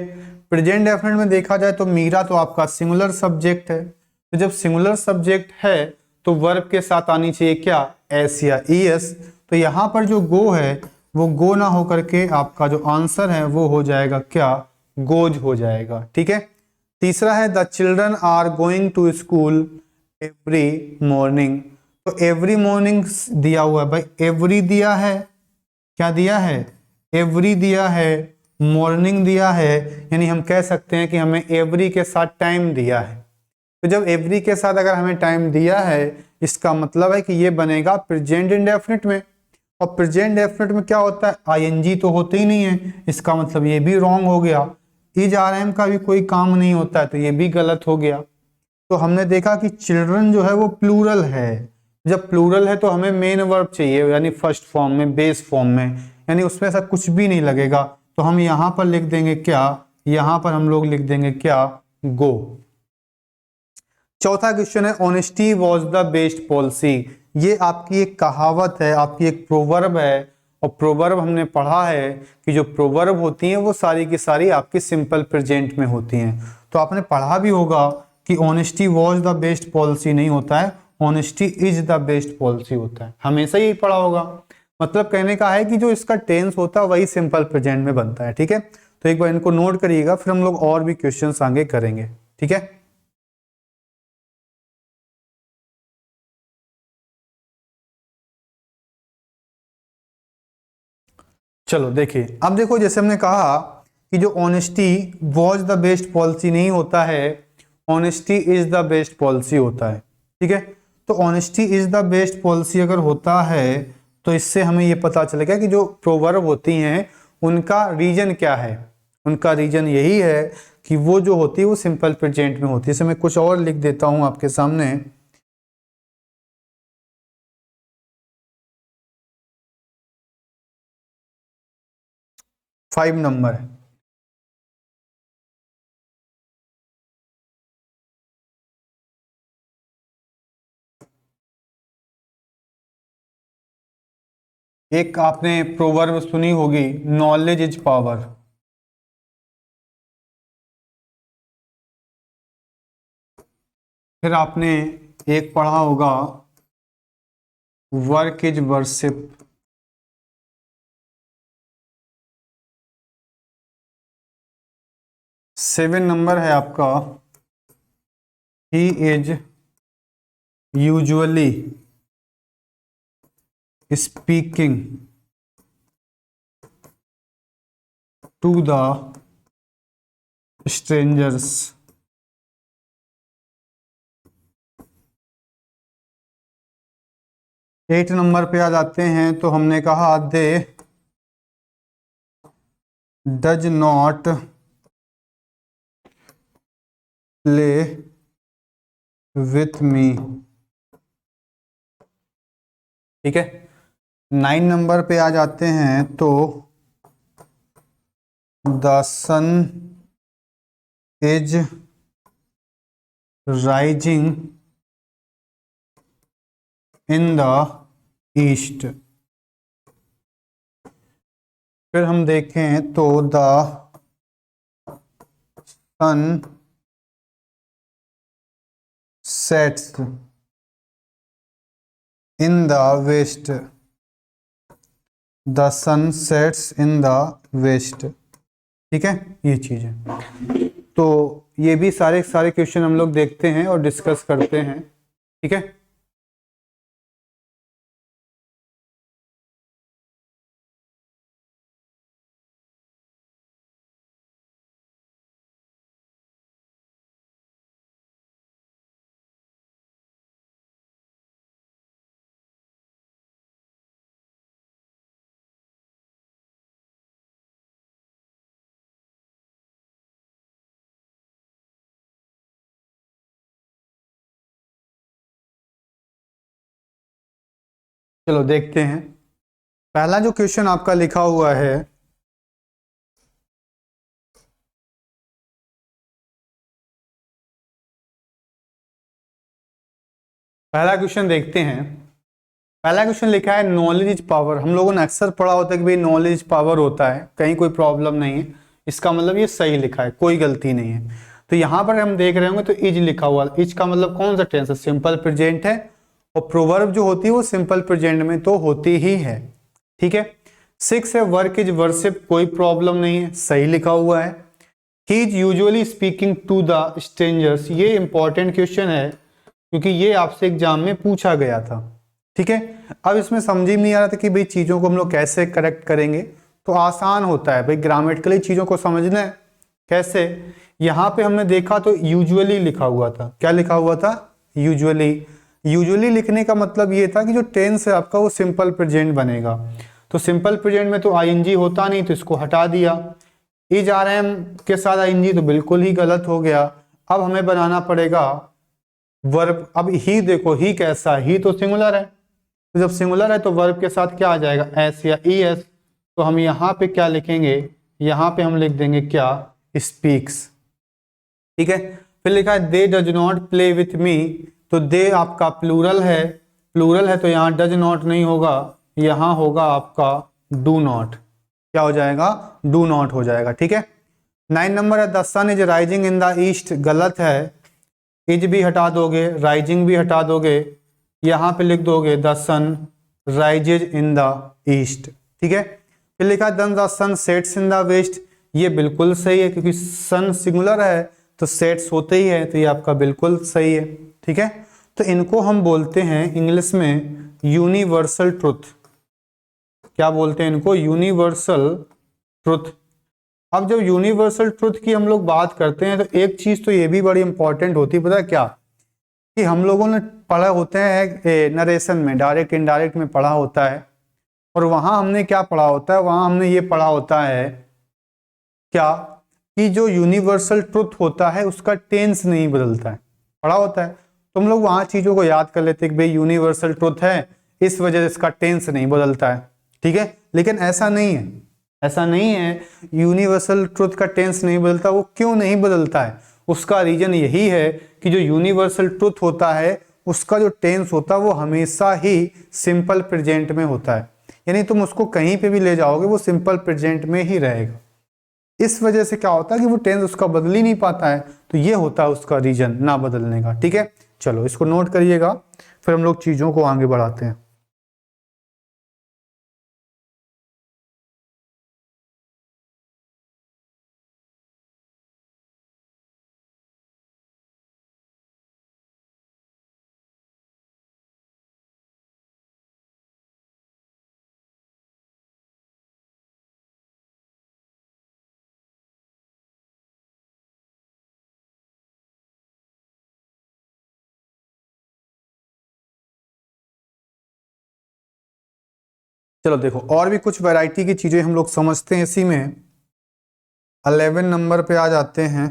प्रेजेंट इंडेफिनिट में देखा जाए तो मीरा तो आपका सिंगुलर सब्जेक्ट है, तो जब सिंगुलर सब्जेक्ट है तो वर्ब के साथ आनी चाहिए क्या, एस या ईएस। तो यहां पर जो गो है वो गो ना होकर के आपका जो आंसर है वो हो जाएगा क्या, गोज हो जाएगा। ठीक है, तीसरा है the children are going to school every morning. तो एवरी मॉर्निंग दिया हुआ है भाई, एवरी दिया है, क्या दिया है, एवरी दिया है, मॉर्निंग दिया है, यानी हम कह सकते हैं कि हमें एवरी के साथ टाइम दिया है। तो जब एवरी के साथ अगर हमें टाइम दिया है इसका मतलब है कि ये बनेगा प्रेजेंट इंडेफिनिट में, और प्रेजेंट इंडेफिनिट में क्या होता है, आईएनजी तो होते ही नहीं है, इसका मतलब ये भी रॉन्ग हो गया। इज आरएम का भी कोई काम नहीं होता है तो ये भी गलत हो गया। तो हमने देखा कि चिल्ड्रन जो है वो प्लूरल है। जब प्लूरल है तो हमें मेन वर्ब चाहिए, यानी फर्स्ट फॉर्म में, बेस फॉर्म में, यानी उसमें ऐसा कुछ भी नहीं लगेगा। तो हम यहां पर लिख देंगे क्या, यहां पर हम लोग लिख देंगे क्या, गो। चौथा क्वेश्चन है honesty was the best policy. ये आपकी एक कहावत है, आपकी एक प्रोवर्ब है, और प्रोवर्ब हमने पढ़ा है कि जो प्रोवर्ब होती हैं वो सारी की सारी आपकी सिंपल प्रेजेंट में होती हैं। तो आपने पढ़ा भी होगा कि honesty was the best policy नहीं होता है, honesty is the best policy होता है। हमेशा यही पढ़ा होगा। मतलब कहने का है कि जो इसका टेंस होता है वही सिंपल प्रेजेंट में बनता है। ठीक है, तो एक बार इनको नोट करिएगा, फिर हम लोग और भी क्वेश्चन आगे करेंगे। ठीक है, चलो देखिए। अब देखो जैसे हमने कहा कि जो honesty was the best policy नहीं होता है, honesty is the best policy होता है। ठीक है, तो honesty is the best policy अगर होता है तो इससे हमें ये पता चलेगा कि जो प्रोवर्ब होती हैं उनका रीजन क्या है? उनका रीजन यही है कि वो जो होती है वो सिंपल प्रेजेंट में होती है। इसे मैं कुछ और लिख देता हूं आपके सामने। फाइव नंबर है। एक आपने प्रोवर्ब सुनी होगी, नॉलेज इज पावर। फिर आपने एक पढ़ा होगा, वर्क इज वर्शिप। 7 नंबर है आपका, he is usually speaking to the strangers. 8 number पे आ जाते हैं तो हमने कहा they does not play with me. ठीक है। 9 नंबर पे आ जाते हैं तो the sun is rising in the east. फिर हम देखें तो the sun sets in the west. The sun sets in the west. ठीक है, ये चीज है। तो ये भी सारे सारे क्वेश्चन हम लोग देखते हैं और डिस्कस करते हैं। ठीक है। चलो देखते हैं। पहला जो क्वेश्चन आपका लिखा हुआ है, पहला क्वेश्चन देखते हैं। पहला क्वेश्चन लिखा है नॉलेज इज पावर। हम लोगों ने अक्सर पढ़ा होता है कि भाई नॉलेज इज पावर होता है, कहीं कोई प्रॉब्लम नहीं है। इसका मतलब ये सही लिखा है, कोई गलती नहीं है। तो यहाँ पर हम देख रहे होंगे तो इज लिखा हुआ, इज का मतलब कौन सा टेंस है? सिंपल प्रेजेंट है। और प्रोवर्ब जो होती है वो सिंपल प्रेजेंट में तो होती ही है। ठीक है। 6 है वर्क इज वर्शिप, कोई प्रॉब्लम नहीं है, सही लिखा हुआ है। He is usually speaking to the strangers, ये इंपॉर्टेंट क्वेश्चन है क्योंकि ये आपसे एग्जाम में पूछा गया था। ठीक है। अब इसमें समझ ही नहीं आ रहा था कि भाई चीज़ों को हम लोग कैसे करेक्ट करेंगे। तो आसान होता है भाई, ग्रामेटिकली चीज़ों को समझना है कैसे। यहाँ पे हमने देखा तो यूजुअली लिखा हुआ था। क्या लिखा हुआ था? यूजुअली। यूजुअली लिखने का मतलब ये था कि जो टेंस है आपका वो सिंपल प्रेजेंट बनेगा। तो सिंपल प्रेजेंट में तो आईएनजी होता नहीं, तो इसको हटा दिया। इज आर एम के साथ आईएनजी तो बिल्कुल ही गलत हो गया। अब हमें बनाना पड़ेगा वर्ब। अब ही देखो, ही कैसा है? ही तो सिंगुलर है, तो जब सिंगुलर है तो वर्ब के साथ क्या आ जाएगा? एस या ई एस। तो हम यहाँ पे क्या लिखेंगे? यहाँ पे हम लिख देंगे क्या? स्पीक्स। ठीक है। फिर लिखा है दे डज नॉट प्ले विथ मी। तो दे आपका प्लूरल है, प्लूरल है तो यहाँ डज नॉट नहीं होगा, यहाँ होगा आपका डू नॉट। क्या हो जाएगा? डू नॉट हो जाएगा। ठीक है। 9 नंबर है the sun is rising in the east, गलत है। इज भी हटा दोगे, राइजिंग भी हटा दोगे, यहाँ पे लिख दोगे the sun rises in the east. ठीक है। फिर लिखा then the sun sets in the west, ये बिल्कुल सही है क्योंकि सन सिंगुलर है तो सेट्स होते ही है, तो ये आपका बिल्कुल सही है। ठीक है। तो इनको हम बोलते हैं इंग्लिश में यूनिवर्सल ट्रुथ। क्या बोलते हैं इनको? Universal truth. अब जब यूनिवर्सल ट्रुथ की हम लोग बात करते हैं तो एक चीज तो ये भी बड़ी इंपॉर्टेंट होती है, पता है क्या? कि हम लोगों ने पढ़ा होते हैं नरेशन में, डायरेक्ट इनडायरेक्ट में पढ़ा होता है। और वहां हमने क्या पढ़ा होता है, वहां हमने ये पढ़ा होता है क्या, कि जो यूनिवर्सल ट्रुथ होता है उसका टेंस नहीं बदलता है, पढ़ा होता है। तो हम लोग वहां चीजों को याद कर लेते हैं कि भाई यूनिवर्सल ट्रुथ है, इस वजह से इसका टेंस नहीं बदलता है, ठीक है। लेकिन ऐसा नहीं है, ऐसा नहीं है, यूनिवर्सल ट्रुथ का टेंस नहीं बदलता। वो क्यों नहीं बदलता है, उसका रीजन यही है कि जो यूनिवर्सल ट्रुथ होता है उसका जो टेंस होता है वो हमेशा ही सिंपल प्रेजेंट में होता है, यानी तुम उसको कहीं पे भी ले जाओगे वो सिंपल प्रेजेंट में ही रहेगा। इस वजह से क्या होता है कि वो टेंस उसका बदल ही नहीं पाता है, तो ये होता है उसका रीजन ना बदलने का, ठीक है। चलो इसको नोट करिएगा, फिर हम लोग चीजों को आगे बढ़ाते हैं। चलो देखो, और भी कुछ वैरायटी की चीजें हम लोग समझते हैं इसी में। 11 नंबर पे आ जाते हैं।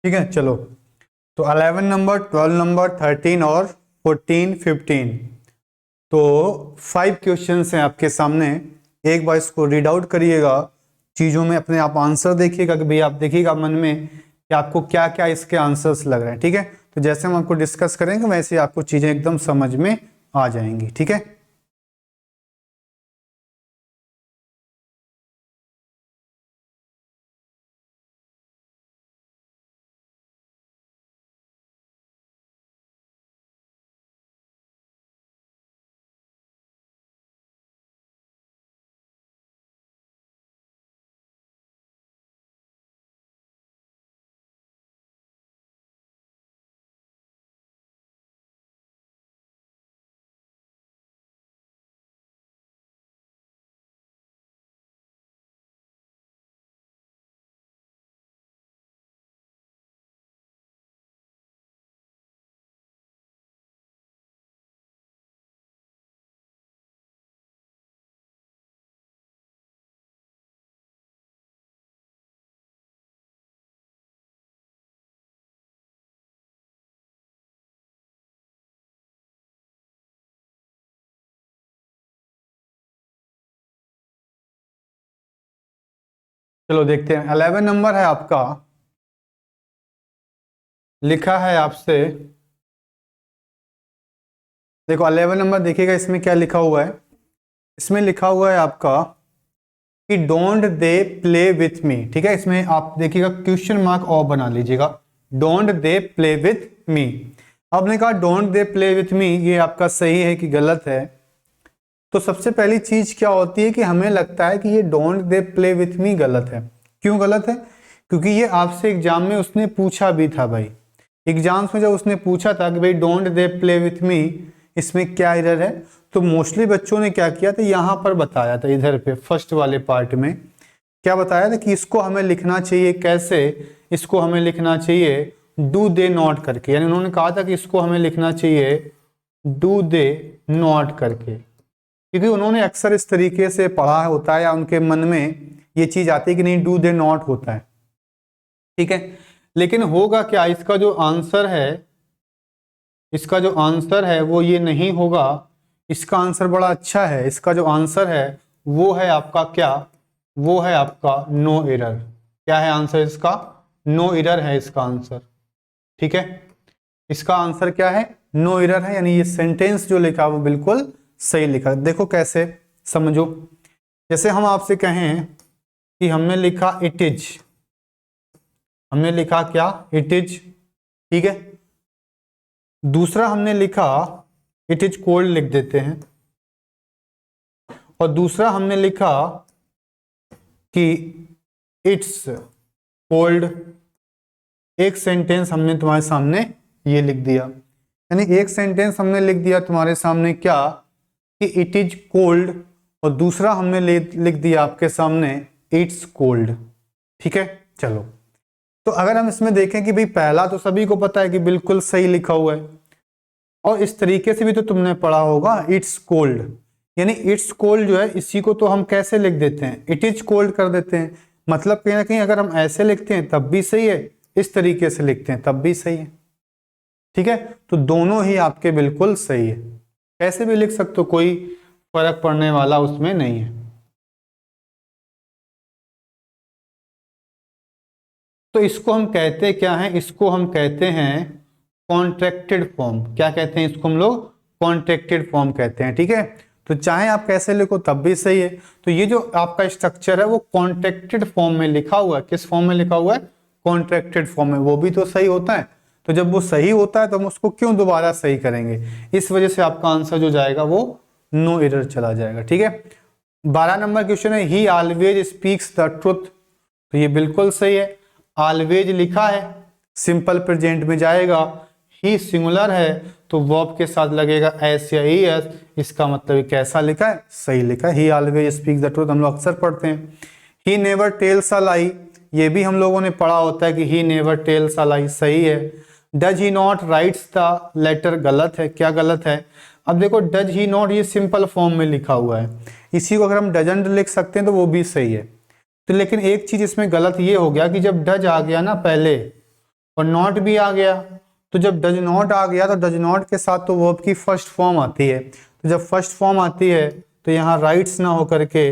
ठीक है चलो, तो 11 नंबर, 12 नंबर, 13 और 14, 15, तो 5 क्वेश्चंस हैं आपके सामने। एक बार इसको रीड आउट करिएगा, चीजों में अपने आप आंसर देखिएगा कि भाई आप देखिएगा मन में कि आपको क्या क्या इसके आंसर्स लग रहे हैं, ठीक है। तो जैसे हम आपको डिस्कस करेंगे वैसे आपको चीजें एकदम समझ में आ जाएंगी, ठीक है। चलो देखते हैं, 11 नंबर है आपका, लिखा है आपसे, देखो 11 नंबर देखिएगा इसमें क्या लिखा हुआ है। इसमें लिखा हुआ है आपका कि don't they play with me, ठीक है। इसमें आप देखिएगा क्वेश्चन मार्क और बना लीजिएगा, डोंट दे प्ले विथ मी। आपने कहा डोंट दे प्ले विथ मी, ये आपका सही है कि गलत है? तो सबसे पहली चीज क्या होती है कि हमें लगता है कि ये डोंट दे प्ले विथ मी गलत है। क्यों गलत है? क्योंकि ये आपसे एग्जाम में उसने पूछा भी था भाई। एग्जाम्स में जब उसने पूछा था कि भाई डोंट दे प्ले विथ मी, इसमें क्या एरर है, तो मोस्टली बच्चों ने क्या किया था, यहाँ पर बताया था, इधर पे फर्स्ट वाले पार्ट में क्या बताया था कि इसको हमें लिखना चाहिए कैसे, इसको हमें लिखना चाहिए डू दे नॉट करके। यानी उन्होंने कहा था कि इसको हमें लिखना चाहिए डू दे नॉट करके, क्योंकि उन्होंने अक्सर इस तरीके से पढ़ा होता है या उनके मन में ये चीज आती है कि नहीं डू दे नॉट होता है, ठीक है। लेकिन होगा क्या, इसका जो आंसर है, इसका जो आंसर है वो ये नहीं होगा। इसका आंसर बड़ा अच्छा है, इसका जो आंसर है वो है आपका क्या, वो है आपका नो एरर। क्या है आंसर इसका? नो एरर है इसका आंसर, ठीक है। इसका आंसर क्या है? नो एरर है, यानी ये सेंटेंस जो लिखा वो बिल्कुल सही लिखा। देखो कैसे, समझो। जैसे हम आपसे कहें कि हमने लिखा इट इज, हमने लिखा क्या, इट इज, ठीक है। दूसरा हमने लिखा इट इज कोल्ड, लिख देते हैं। और दूसरा हमने लिखा कि इट्स कोल्ड। एक सेंटेंस हमने तुम्हारे सामने ये लिख दिया, यानी एक सेंटेंस हमने लिख दिया तुम्हारे सामने क्या, कि इट इज कोल्ड, और दूसरा हमने लिख दिया आपके सामने इट्स कोल्ड, ठीक है। चलो, तो अगर हम इसमें देखें कि भाई पहला तो सभी को पता है कि बिल्कुल सही लिखा हुआ है, और इस तरीके से भी तो तुमने पढ़ा होगा इट्स कोल्ड, यानी इट्स कोल्ड जो है इसी को तो हम कैसे लिख देते हैं, इट इज कोल्ड कर देते हैं। मतलब कहीं ना कहीं अगर हम ऐसे लिखते हैं तब भी सही है, इस तरीके से लिखते हैं तब भी सही है, ठीक है। तो दोनों ही आपके बिल्कुल सही है, कैसे भी लिख सकते हो, कोई फर्क पड़ने वाला उसमें नहीं है। तो इसको हम कहते क्या हैं, इसको हम कहते हैं कॉन्ट्रैक्टेड फॉर्म। क्या कहते हैं इसको हम लोग? कॉन्ट्रैक्टेड फॉर्म कहते हैं, ठीक है। तो चाहे आप कैसे लिखो तब भी सही है। तो ये जो आपका स्ट्रक्चर है वो कॉन्ट्रैक्टेड फॉर्म में लिखा हुआ है। किस फॉर्म में लिखा हुआ है? कॉन्ट्रैक्टेड फॉर्म में। वो भी तो सही होता है, तो जब वो सही होता है तो हम उसको क्यों दोबारा सही करेंगे? इस वजह से आपका आंसर जो जाएगा वो नो एरर चला जाएगा, ठीक है। 12 नंबर क्वेश्चन है ही ऑलवेज स्पीक्स द ट्रुथ, तो ये बिल्कुल सही है। ऑलवेज लिखा है, सिंपल प्रेजेंट में जाएगा। ही सिंगुलर है तो वर्ब के साथ लगेगा एस या ई एस, इसका मतलब कैसा लिखा है? सही लिखा है। ही ऑलवेज स्पीक्स द ट्रुथ हम लोग अक्सर पढ़ते हैं। ही नेवर टेल्स अ लाई, ये भी हम लोगों ने पढ़ा होता है कि he never tells a lie, सही है। Does he not writes the letter, गलत है। क्या गलत है? अब देखो डज ही नॉट ये सिंपल फॉर्म में लिखा हुआ है, इसी को अगर हम डजंट लिख सकते हैं तो वो भी सही है। तो लेकिन एक चीज इसमें गलत ये हो गया कि जब डज आ गया ना पहले और नॉट भी आ गया, तो जब डज नॉट आ गया तो डज नॉट के साथ तो वर्ब की फर्स्ट फॉर्म आती है। तो जब फर्स्ट फॉर्म आती है तो यहाँ राइट्स ना होकर के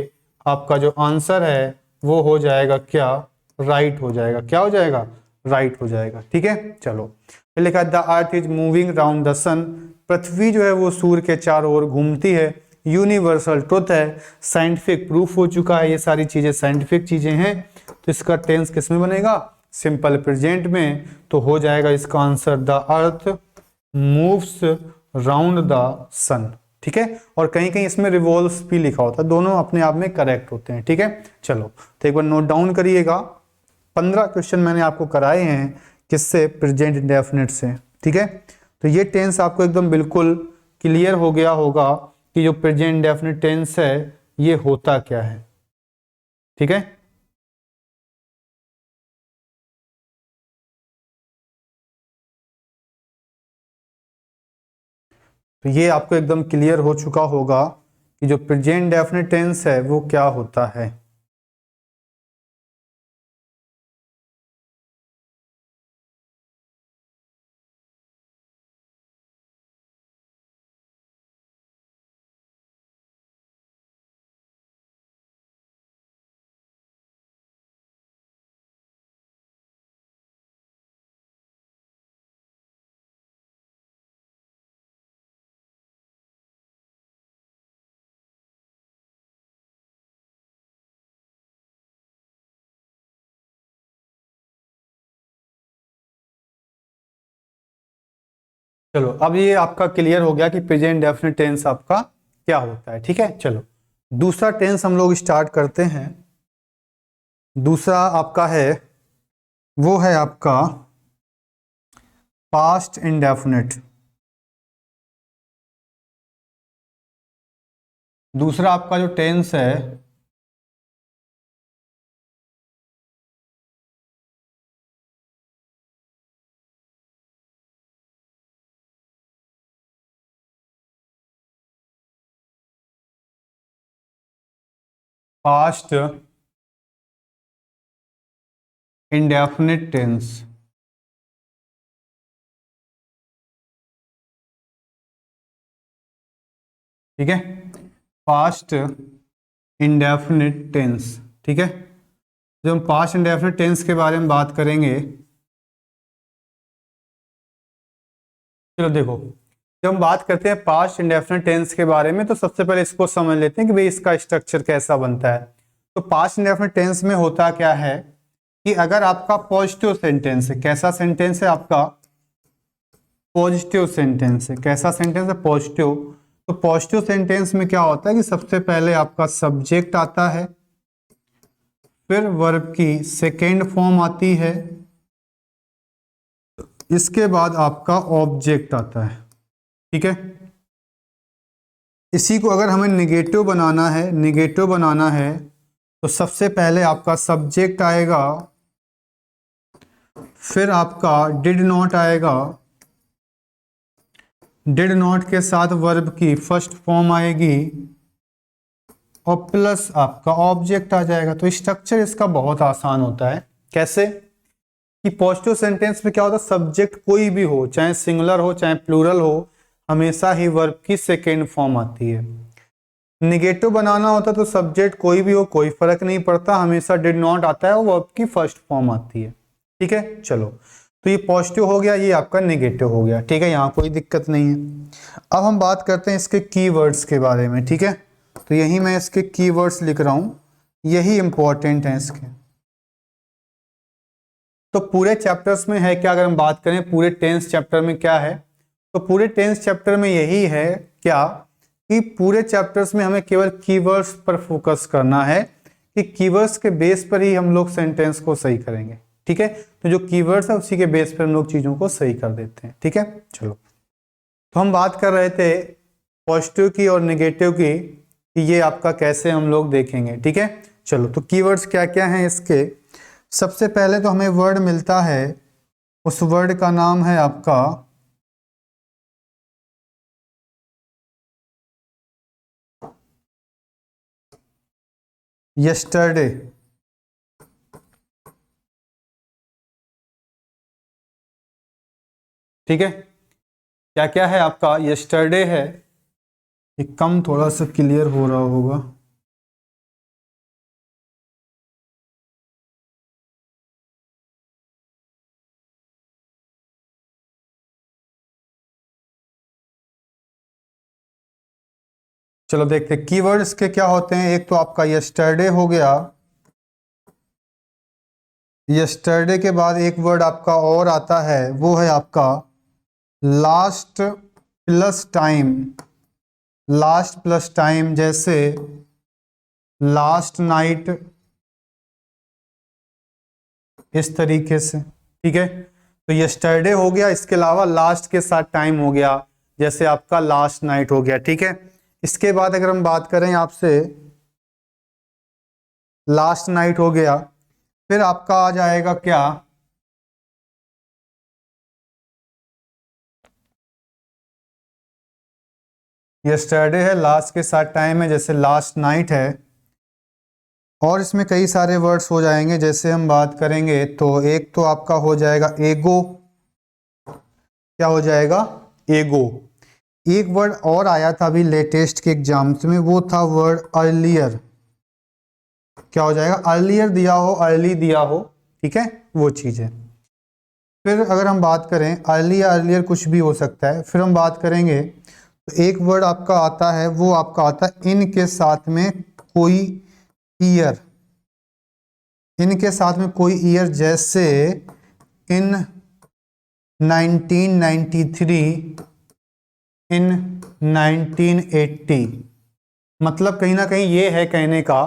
आपका जो आंसर है वो हो जाएगा क्या? राइट हो जाएगा। क्या हो जाएगा? राइट हो जाएगा, ठीक है। चलो, फिर लिखा the earth is moving round the sun, पृथ्वी जो है वो सूर्य के चारों ओर घूमती है। यूनिवर्सल ट्रुथ है, साइंटिफिक प्रूफ हो चुका है, ये सारी चीजें साइंटिफिक चीजें हैं। तो इसका टेंस किस में बनेगा? सिंपल प्रेजेंट में। तो हो जाएगा इसका answer the earth moves round the sun, ठीक है। और कहीं कहीं इसमें रिवॉल्व्स भी लिखा होता है, दोनों अपने आप में करेक्ट होते हैं, ठीक है। चलो, तो एक बार नोट डाउन करिएगा। 15 क्वेश्चन मैंने आपको कराए हैं, किससे? प्रेजेंट इंडेफिनिट से, ठीक है। तो ये टेंस आपको एकदम बिल्कुल क्लियर हो गया होगा कि जो प्रेजेंट इंडेफिनिट टेंस है ये होता क्या है, ठीक है। तो ये आपको एकदम क्लियर हो चुका होगा कि जो प्रेजेंट इंडेफिनिट टेंस है वो क्या होता है। चलो अब ये आपका क्लियर हो गया कि प्रेजेंट डेफिनेट टेंस आपका क्या होता है। ठीक है, चलो दूसरा टेंस हम लोग स्टार्ट करते हैं। दूसरा आपका है, वो है आपका पास्ट इंडेफिनिट। दूसरा आपका जो टेंस है पास्ट इंडेफिनिट टेंस। ठीक है, पास्ट इंडेफिनिट टेंस। ठीक है, जब हम पास्ट इंडेफिनिट टेंस के बारे में बात करेंगे, चलो देखो, जब हम बात करते हैं पास्ट इंडेफिनिट टेंस के बारे में तो सबसे पहले इसको समझ लेते हैं कि भाई इसका स्ट्रक्चर कैसा बनता है। तो पास्ट इंडेफिनिट टेंस में होता क्या है कि अगर आपका पॉजिटिव सेंटेंस है, कैसा सेंटेंस है आपका, पॉजिटिव सेंटेंस है, कैसा सेंटेंस है, पॉजिटिव। तो पॉजिटिव सेंटेंस में क्या होता है कि सबसे पहले आपका सब्जेक्ट आता है, फिर वर्ब की सेकेंड फॉर्म आती है, इसके बाद आपका ऑब्जेक्ट आता है। ठीक है, इसी को अगर हमें निगेटिव बनाना है, निगेटिव बनाना है तो सबसे पहले आपका सब्जेक्ट आएगा, फिर आपका डिड नॉट आएगा, डिड नॉट के साथ वर्ब की फर्स्ट फॉर्म आएगी और प्लस आपका ऑब्जेक्ट आ जाएगा। तो स्ट्रक्चर इसका बहुत आसान होता है। कैसे कि पॉजिटिव सेंटेंस में क्या होता है, सब्जेक्ट कोई भी हो, चाहे सिंगुलर हो चाहे प्लूरल हो, हमेशा ही वर्ब की सेकेंड फॉर्म आती है। निगेटिव बनाना होता तो सब्जेक्ट कोई भी हो, कोई फर्क नहीं पड़ता, हमेशा डिड नॉट आता है और वर्ब की फर्स्ट फॉर्म आती है। ठीक है, चलो तो ये पॉजिटिव हो गया, ये आपका निगेटिव हो गया। ठीक है, यहाँ कोई दिक्कत नहीं है। अब हम बात करते हैं इसके कीवर्ड्स के बारे में। ठीक है, तो यही मैं इसके कीवर्ड्स लिख रहा हूं, यही इंपॉर्टेंट है इसके। तो पूरे चैप्टर्स में है क्या, अगर हम बात करें पूरे टेंस चैप्टर में क्या है, तो पूरे टेंस चैप्टर में यही है क्या कि पूरे चैप्टर्स में हमें केवल कीवर्ड्स पर फोकस करना है कि कीवर्ड्स के बेस पर ही हम लोग सेंटेंस को सही करेंगे। ठीक है, तो जो कीवर्ड्स है उसी के बेस पर हम लोग चीजों को सही कर देते हैं। ठीक है, चलो तो हम बात कर रहे थे पॉजिटिव की और नेगेटिव की कि ये आपका कैसे हम लोग देखेंगे। ठीक है, चलो तो कीवर्ड्स क्या क्या हैं इसके। सबसे पहले तो हमें वर्ड मिलता है, उस वर्ड का नाम है आपका यस्टरडे। ठीक है, क्या क्या है आपका, यस्टरडे है, ये कम थोड़ा सा क्लियर हो रहा होगा। चलो देखते हैं कीवर्ड्स के क्या होते हैं। एक तो आपका यस्टरडे हो गया, यस्टरडे के बाद एक वर्ड आपका और आता है, वो है आपका last plus time. Last plus time, जैसे लास्ट नाइट, इस तरीके से। ठीक है, तो यस्टरडे हो गया, इसके अलावा लास्ट के साथ टाइम हो गया, जैसे आपका लास्ट नाइट हो गया। ठीक है, इसके बाद अगर हम बात करें आपसे, लास्ट नाइट हो गया, फिर आपका आ जाएगा क्या, यस्टरडे है, लास्ट के साथ टाइम है, जैसे लास्ट नाइट है। और इसमें कई सारे वर्ड्स हो जाएंगे, जैसे हम बात करेंगे तो एक तो आपका हो जाएगा एगो। क्या हो जाएगा, एगो। एक वर्ड और आया था अभी लेटेस्ट के एग्जाम्स में, वो था वर्ड अर्लियर। क्या हो जाएगा, अर्लियर दिया हो, अर्ली दिया हो। ठीक है, वो चीज है। फिर अगर हम बात करें अर्ली या अर्लियर कुछ भी हो सकता है। फिर हम बात करेंगे तो एक वर्ड आपका आता है, वो आपका आता है इन के साथ में कोई ईयर। इनके साथ में कोई ईयर, जैसे इन 1993 इन 1980। मतलब कहीं ना कहीं ये है कहने का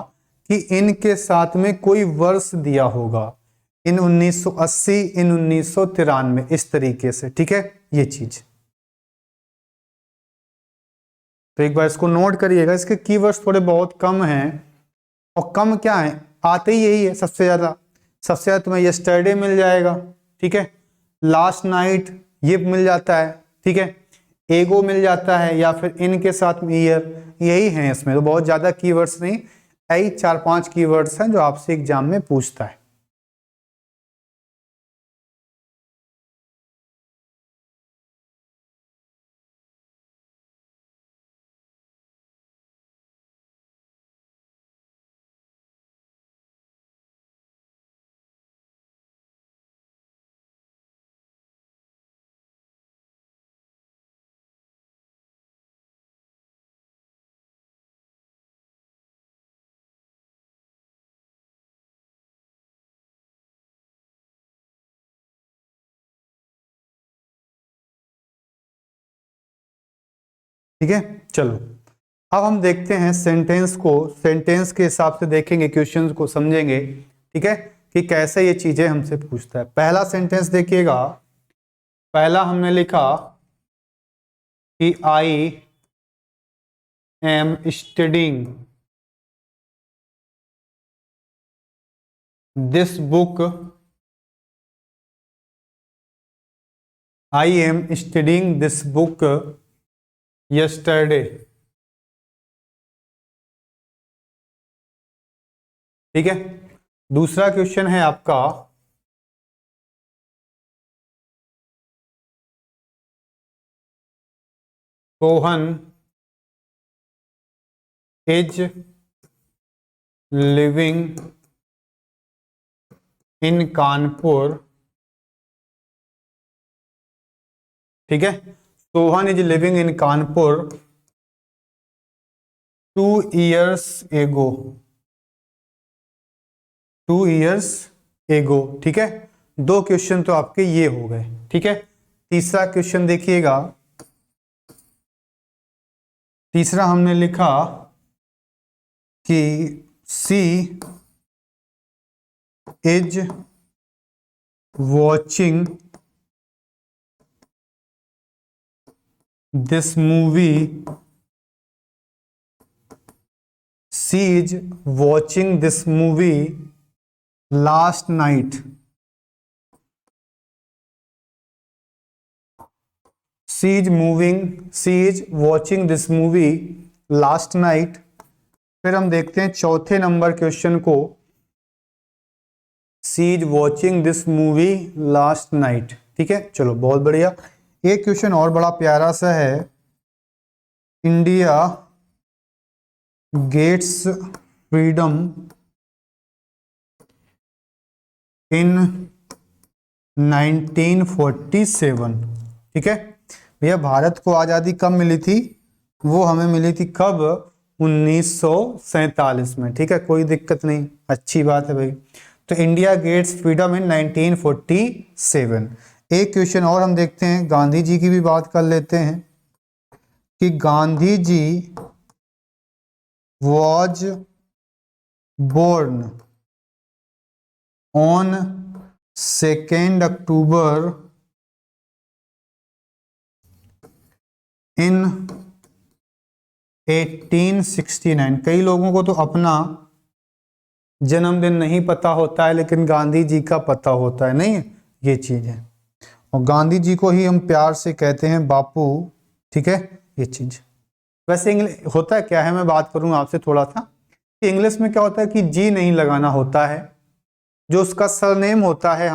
कि इनके साथ में कोई वर्ष दिया होगा, इन 1980 इन 1993, इस तरीके से। ठीक है, ये चीज तो एक बार इसको नोट करिएगा। इसके कीवर्ड्स थोड़े बहुत कम हैं, और कम क्या है, आते ही यही है सबसे ज्यादा तुम्हें यस्टरडे मिल जाएगा। ठीक है, लास्ट नाइट ये मिल जाता है। ठीक है, एगो मिल जाता है, या फिर इनके साथ में ईयर, यही है इसमें। तो बहुत ज्यादा कीवर्ड्स नहीं, यही 4-5 कीवर्ड्स हैं जो आपसे एग्जाम में पूछता है। ठीक है, चलो अब हम देखते हैं सेंटेंस को। सेंटेंस के हिसाब से देखेंगे, क्वेश्चंस को समझेंगे। ठीक है, कि कैसे ये चीजें हमसे पूछता है। पहला सेंटेंस देखिएगा, पहला हमने लिखा कि I am studying this book, I am studying this book yesterday. ठीक है, दूसरा क्वेश्चन है आपका, Sohan is living in Kanpur. ठीक है, Sohan is living in Kanpur 2 years एगो, 2 years एगो। ठीक है, दो क्वेश्चन तो आपके ये हो गए। ठीक है, तीसरा क्वेश्चन देखिएगा, तीसरा हमने लिखा कि she is watching this movie, she is watching this movie last night. She is watching this movie last night. फिर हम देखते हैं चौथे नंबर क्वेश्चन को, she is watching this movie last night. ठीक है, चलो बहुत बढ़िया। एक क्वेश्चन और बड़ा प्यारा सा है, इंडिया गेट्स फ्रीडम इन 1947। ठीक है भैया, भारत को आज़ादी कब मिली थी? वो हमें मिली थी कब? 1947 में। ठीक है, कोई दिक्कत नहीं, अच्छी बात है भाई। तो इंडिया गेट्स फ्रीडम इन 1947। एक क्वेश्चन और हम देखते हैं, गांधी जी की भी बात कर लेते हैं कि Gandhi ji was born on 2 अक्टूबर इन 1869। कई लोगों को तो अपना जन्मदिन नहीं पता होता है, लेकिन गांधी जी का पता होता है, नहीं? ये चीज है, और गांधी जी को ही हम प्यार से कहते हैं बापू। ठीक है, ये चीज। वैसे इंग्लिश होता है क्या है, मैं बात करूं आपसे थोड़ा सा कि इंग्लिश में क्या होता है कि जी नहीं लगाना होता है। जो उसका सरनेम होता है,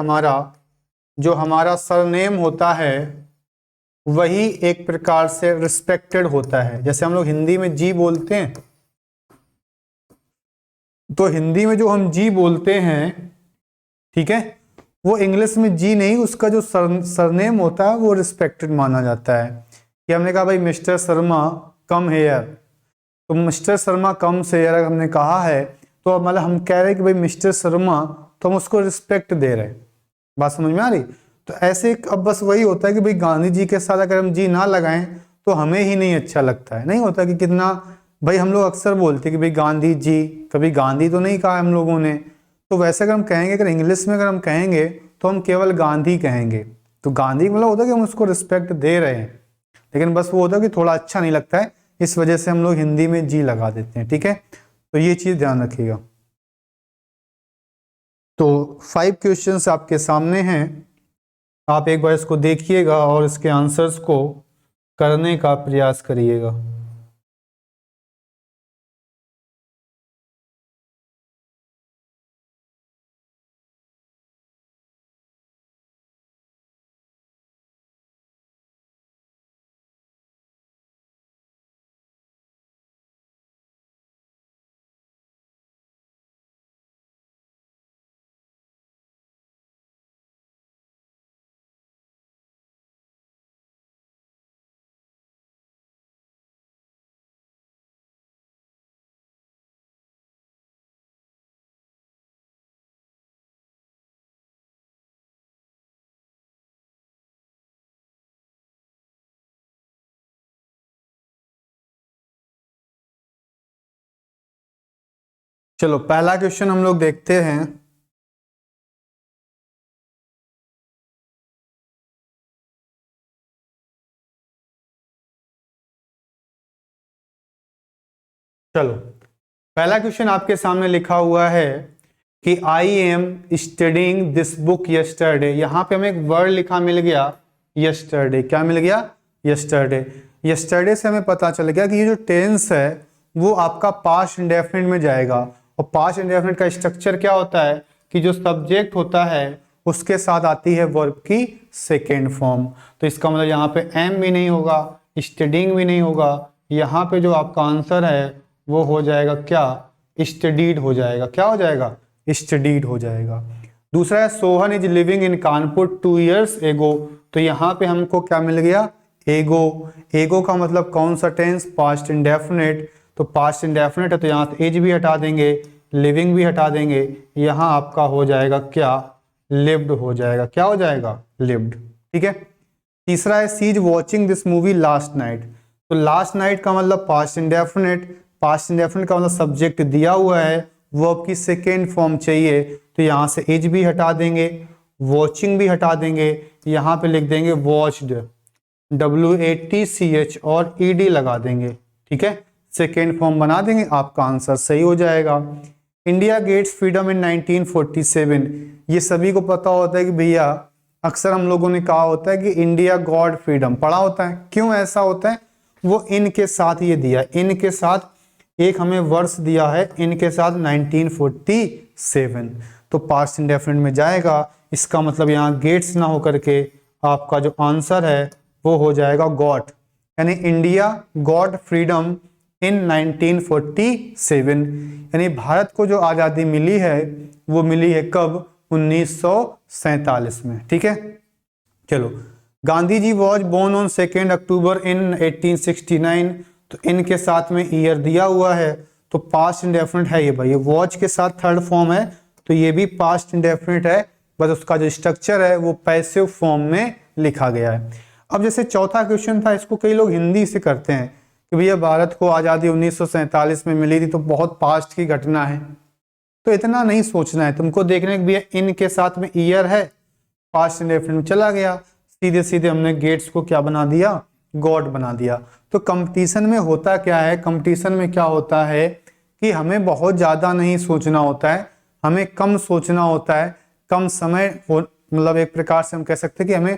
जो हमारा सरनेम होता है, वही एक प्रकार से रिस्पेक्टेड होता है। जैसे हम लोग हिंदी में जी बोलते हैं, तो हिंदी में जो हम जी बोलते हैं, ठीक है, वो इंग्लिश में जी नहीं, उसका जो सरनेम होता है वो रिस्पेक्टेड माना जाता है। कि हमने कहा भाई मिस्टर शर्मा कम हेयर, तो मिस्टर शर्मा कम से हेयर हमने कहा है, तो मतलब हम कह रहे हैं कि भाई मिस्टर शर्मा, तो हम उसको रिस्पेक्ट दे रहे हैं। बात समझ में आ रही? तो ऐसे अब बस वही होता है कि भाई गांधी जी के साथ अगर हम जी ना लगाएं तो हमें ही नहीं अच्छा लगता है, नहीं होता कि कितना, भाई हम लोग अक्सर बोलते हैं कि भाई गांधी जी, कभी गांधी तो नहीं कहा हम लोगों ने। तो वैसे अगर हम कहेंगे, अगर इंग्लिश में अगर हम कहेंगे तो हम केवल गांधी कहेंगे। तो गांधी मतलब होता है कि हम उसको रिस्पेक्ट दे रहे हैं, लेकिन बस वो होता है कि थोड़ा अच्छा नहीं लगता है, इस वजह से हम लोग हिंदी में जी लगा देते हैं। ठीक है, तो ये चीज ध्यान रखिएगा। तो 5 क्वेश्चंस आपके सामने हैं, आप एक बार इसको देखिएगा और इसके आंसर्स को करने का प्रयास करिएगा। चलो पहला क्वेश्चन हम लोग देखते हैं। चलो पहला क्वेश्चन आपके सामने लिखा हुआ है कि I am studying this book yesterday. यहां पे हमें एक वर्ड लिखा मिल गया यस्टरडे। क्या मिल गया? यस्टरडे। यस्टरडे से हमें पता चल गया कि ये जो टेंस है वो आपका पास्ट इंडेफिनिट में जाएगा। और पास्ट इंडेफिनिट का स्ट्रक्चर क्या होता है कि जो सब्जेक्ट होता है उसके साथ आती है वर्ब की सेकेंड फॉर्म। तो इसका मतलब यहाँ पे एम भी नहीं होगा, स्टडिंग भी नहीं होगा, यहाँ पे जो आपका आंसर है वो हो जाएगा क्या? स्टडीड हो जाएगा। क्या हो जाएगा? स्टडीड हो जाएगा। दूसरा है Sohan is living in Kanpur 2 years एगो। तो यहाँ पे हमको क्या मिल गया? एगो। एगो का मतलब कौन सा टेंस? Past indefinite. तो पास्ट इंडेफिनिट है तो यहाँ से एज भी हटा देंगे, लिविंग भी हटा देंगे, यहाँ आपका हो जाएगा क्या? लिव्ड हो जाएगा। क्या हो जाएगा? लिव्ड। ठीक है। तीसरा है she is watching this movie last night. तो लास्ट नाइट का मतलब पास्ट इंडेफिनिट। पास्ट इंडेफिनिट का मतलब सब्जेक्ट दिया हुआ है, वर्ब की सेकेंड फॉर्म चाहिए, तो यहाँ से एज भी हटा देंगे, वॉचिंग भी हटा देंगे, यहाँ पे लिख देंगे वॉच्ड, WATCH और ED लगा देंगे। ठीक है, सेकेंड फॉर्म बना देंगे, आपका आंसर सही हो जाएगा। India gets freedom in 1947। ये सभी को पता होता है कि भैया अक्सर हम लोगों ने कहा होता है कि इंडिया गॉड फ्रीडम, पढ़ा होता है। क्यों ऐसा होता है? वो इनके साथ ये दिया, इनके साथ एक हमें वर्ष दिया है, इनके साथ 1947। तो पास्ट इंडेफिनिट में जाएगा। इसका मतलब यहाँ गेट्स ना होकर के आपका जो आंसर है वो हो जाएगा गॉट, यानी इंडिया गॉट फ्रीडम इन 1947। यानी भारत को जो आज़ादी मिली है वो मिली है कब? 1947 में। ठीक है, चलो। Gandhi ji was born on 2 अक्टूबर इन 1869। तो इनके साथ में ईयर दिया हुआ है, तो पास्ट इंडेफिनिट है ये भाई, ये वॉच के साथ थर्ड फॉर्म है, तो ये भी पास्ट इंडेफिनिट है, बस उसका जो स्ट्रक्चर है वो पैसिव फॉर्म में लिखा गया है। अब जैसे चौथा क्वेश्चन था, इसको कई लोग हिंदी से करते हैं कि भैया भारत को आज़ादी 1947 में मिली थी, तो बहुत पास्ट की घटना है। तो इतना नहीं सोचना है तुमको, देखने के भैया इनके साथ में ईयर है, पास्ट इंडेफिनिट में चला गया, सीधे सीधे हमने गेट्स को क्या बना दिया? गॉड बना दिया। तो कंपटीशन में होता क्या है? कंपटीशन में क्या होता है कि हमें बहुत ज्यादा नहीं सोचना होता है, हमें कम सोचना होता है, कम समय मतलब एक प्रकार से हम कह सकते हैं कि हमें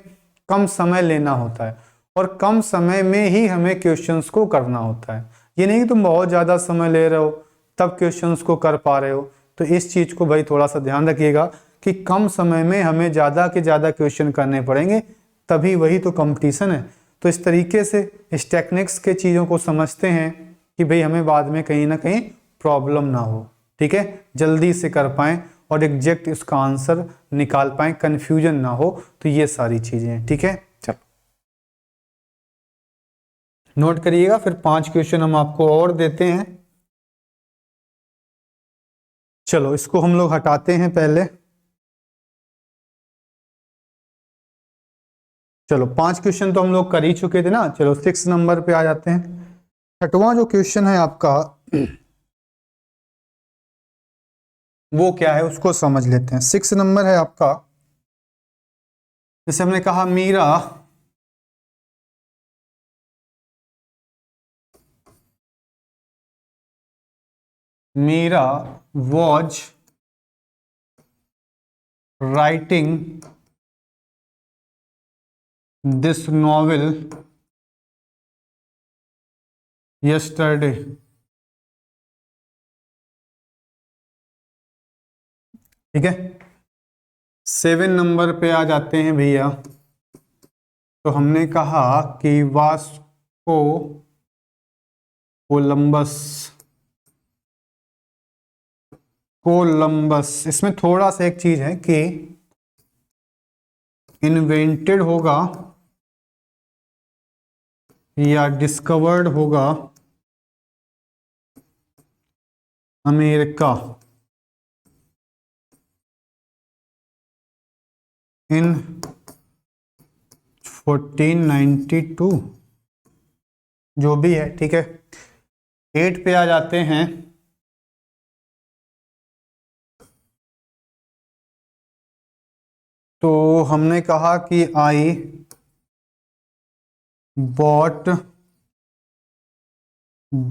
कम समय लेना होता है, और कम समय में ही हमें क्वेश्चंस को करना होता है। ये नहीं कि तुम बहुत ज्यादा समय ले रहे हो तब क्वेश्चंस को कर पा रहे हो। तो इस चीज को भाई थोड़ा सा ध्यान रखिएगा कि कम समय में हमें ज्यादा के ज्यादा क्वेश्चन करने पड़ेंगे, तभी वही तो कंपटीशन है। तो इस तरीके से इस टेक्निक्स के चीज़ों को समझते हैं कि भाई हमें बाद में कहीं ना कहीं प्रॉब्लम ना हो। ठीक है, जल्दी से कर पाएं और एग्जैक्ट इसका आंसर निकाल पाएं, कंफ्यूजन ना हो। तो ये सारी चीज़ें हैं। ठीक है, चलो नोट करिएगा, फिर 5 क्वेश्चन हम आपको और देते हैं। चलो इसको हम लोग हटाते हैं पहले। चलो 5 क्वेश्चन तो हम लोग कर ही चुके थे ना। चलो 6 नंबर पे आ जाते हैं। 6वां जो क्वेश्चन है आपका वो क्या है उसको समझ लेते हैं। 6 नंबर है आपका, जैसे हमने कहा Meera was writing this novel yesterday. ठीक है, 7 नंबर पे आ जाते हैं भैया। तो हमने कहा कि वास्को कोलंबस इसमें थोड़ा सा एक चीज है कि इन्वेंटेड होगा या डिस्कवर्ड होगा अमेरिका इन 1492, जो भी है। ठीक है, 8 पे आ जाते हैं। तो हमने कहा कि I bought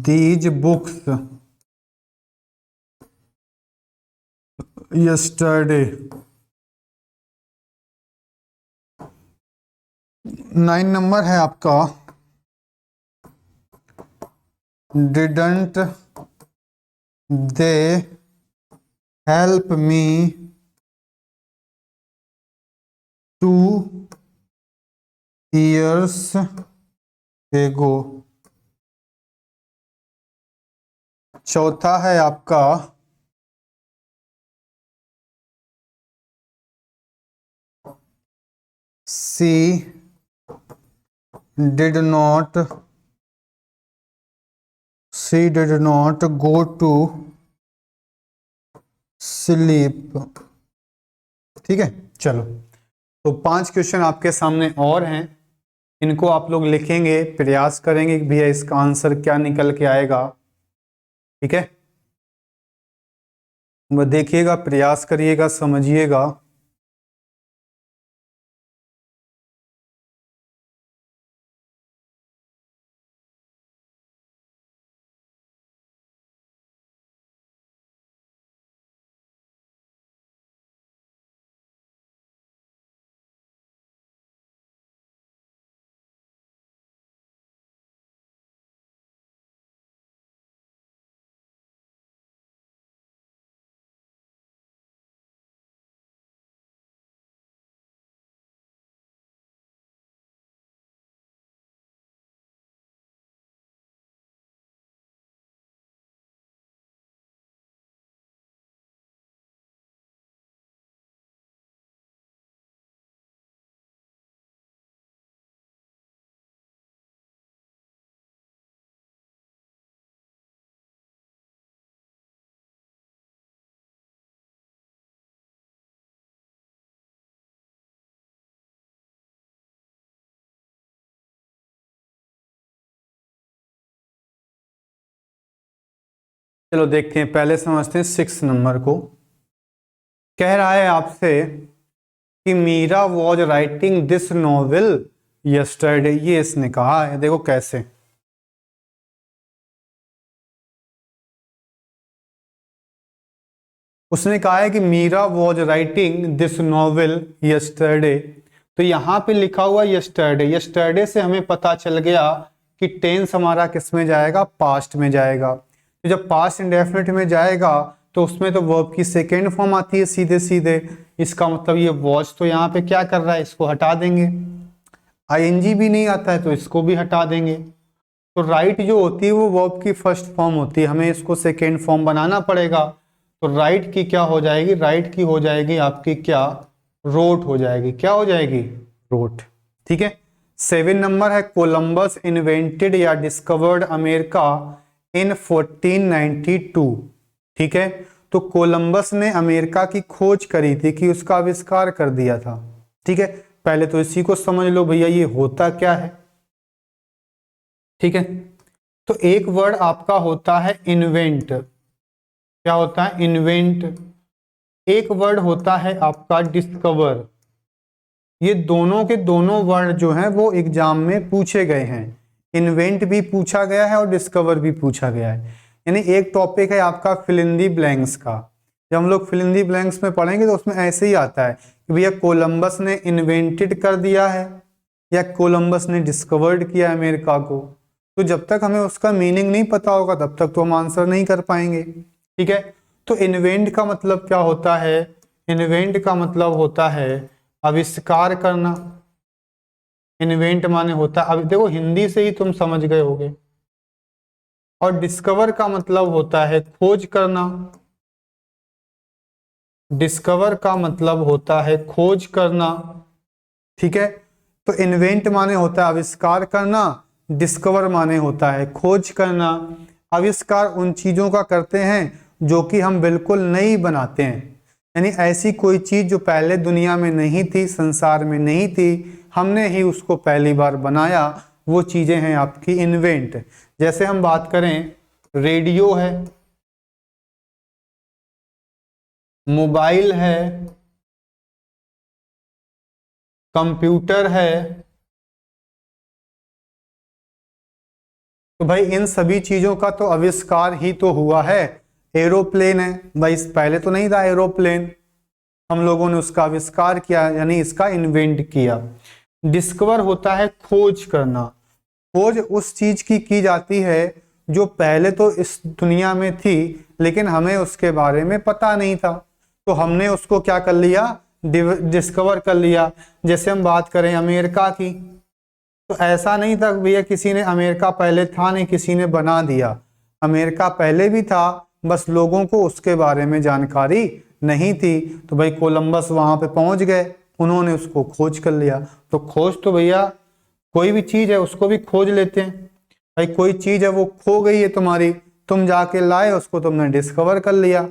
these books yesterday. 9 number है आपका, didn't they help me 2 years ago। चौथा है आपका, she did not go to sleep. ठीक है, चलो तो 5 क्वेश्चन आपके सामने और हैं, इनको आप लोग लिखेंगे, प्रयास करेंगे कि भैया इसका आंसर क्या निकल के आएगा। ठीक है, वह देखिएगा, प्रयास करिएगा, समझिएगा। चलो देखते हैं, पहले समझते हैं 6 नंबर को। कह रहा है आपसे कि Meera was writing this novel yesterday. ये इसने कहा है, देखो कैसे। उसने कहा है कि Meera was writing this novel yesterday. तो यहां पे लिखा हुआ यस्टरडे, यस्टरडे से हमें पता चल गया कि टेंस हमारा किस में जाएगा, पास्ट में जाएगा। तो जब पास्ट इंडेफिनिट में जाएगा तो उसमें तो वर्ब की सेकेंड फॉर्म आती है सीधे सीधे। इसका मतलब ये वॉच तो यहाँ पे क्या कर रहा है, इसको हटा देंगे। आईएनजी भी नहीं आता है तो इसको भी हटा देंगे। तो राइट जो होती है वो वर्ब की फर्स्ट फॉर्म होती है, हमें इसको सेकेंड फॉर्म बनाना पड़ेगा। तो राइट की क्या हो जाएगी, राइट की हो जाएगी आपकी क्या, रोट हो जाएगी। क्या हो जाएगी, रोट। ठीक है, 7 नंबर है, कोलंबस इन्वेंटेड या डिस्कवर्ड अमेरिका इन 1492। ठीक है, तो कोलंबस ने अमेरिका की खोज करी थी, कि उसका आविष्कार कर दिया था। ठीक है, पहले तो इसी को समझ लो भैया ये होता क्या है। ठीक है, तो एक वर्ड आपका होता है इन्वेंट। क्या होता है? इन्वेंट। एक वर्ड होता है आपका डिस्कवर। ये दोनों के दोनों वर्ड जो हैं वो एग्जाम में पूछे गए हैं। इन्वेंट भी पूछा गया है और डिस्कवर भी पूछा गया है। यानी एक टॉपिक है आपका फिल इन दी ब्लैंक्स का। जब हम लोग फिल इन दी ब्लैंक्स में पढ़ेंगे तो उसमें ऐसे ही आता है कि भैया कोलंबस ने इन्वेंटेड कर दिया है या कोलंबस ने डिस्कवर्ड किया अमेरिका को। तो जब तक हमें उसका मीनिंग नहीं पता होगा तब तक तो हम आंसर नहीं कर पाएंगे। ठीक है, तो इन्वेंट का मतलब क्या होता है? इन्वेंट का मतलब होता है आविष्कार करना। इन्वेंट माने होता है, अब देखो हिंदी से ही तुम समझ गए होगे। और डिस्कवर का मतलब होता है खोज करना। डिस्कवर का मतलब होता है खोज करना। ठीक है, तो इन्वेंट माने होता है आविष्कार करना, डिस्कवर माने होता है खोज करना। आविष्कार उन चीजों का करते हैं जो कि हम बिल्कुल नई बनाते हैं, यानी ऐसी कोई चीज जो पहले दुनिया में नहीं थी, संसार में नहीं थी, हमने ही उसको पहली बार बनाया, वो चीजें हैं आपकी इन्वेंट। जैसे हम बात करें, रेडियो है, मोबाइल है, कंप्यूटर है। तो भाई इन सभी चीजों का तो आविष्कार ही तो हुआ है। एरोप्लेन है भाई, पहले तो नहीं था एरोप्लेन, हम लोगों ने उसका आविष्कार किया, यानी इसका इन्वेंट किया। डिस्कवर होता है खोज करना। खोज उस चीज की जाती है जो पहले तो इस दुनिया में थी लेकिन हमें उसके बारे में पता नहीं था, तो हमने उसको क्या कर लिया? डिस्कवर कर लिया। जैसे हम बात करें अमेरिका की, तो ऐसा नहीं था भैया किसी ने, अमेरिका पहले था नहीं, किसी ने बना दिया। अमेरिका पहले भी था, बस लोगों को उसके बारे में जानकारी नहीं थी। तो भाई कोलंबस वहां पे पहुंच गए, उन्होंने उसको खोज कर लिया। तो खोज तो भैया कोई भी चीज है उसको भी खोज लेते हैं। भाई कोई चीज है वो खो गई है तुम्हारी, तुम जाके लाए उसको, तुमने डिस्कवर कर लिया,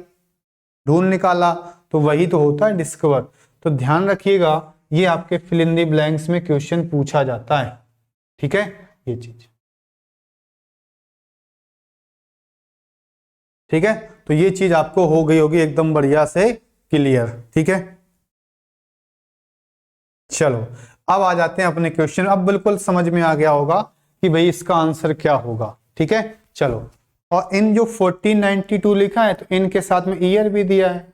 ढूंढ निकाला, तो वही तो होता है डिस्कवर। तो ध्यान रखिएगा ये आपके फिल इन दी ब्लैंक्स में क्वेश्चन पूछा जाता है। ठीक है, ये चीज ठीक है, तो ये चीज आपको हो गई होगी एकदम बढ़िया से क्लियर। ठीक है, चलो अब आ जाते हैं अपने क्वेश्चन। अब बिल्कुल समझ में आ गया होगा कि भाई इसका आंसर क्या होगा। ठीक है, चलो, और इन जो 1492 लिखा है तो इनके साथ में ईयर भी दिया है,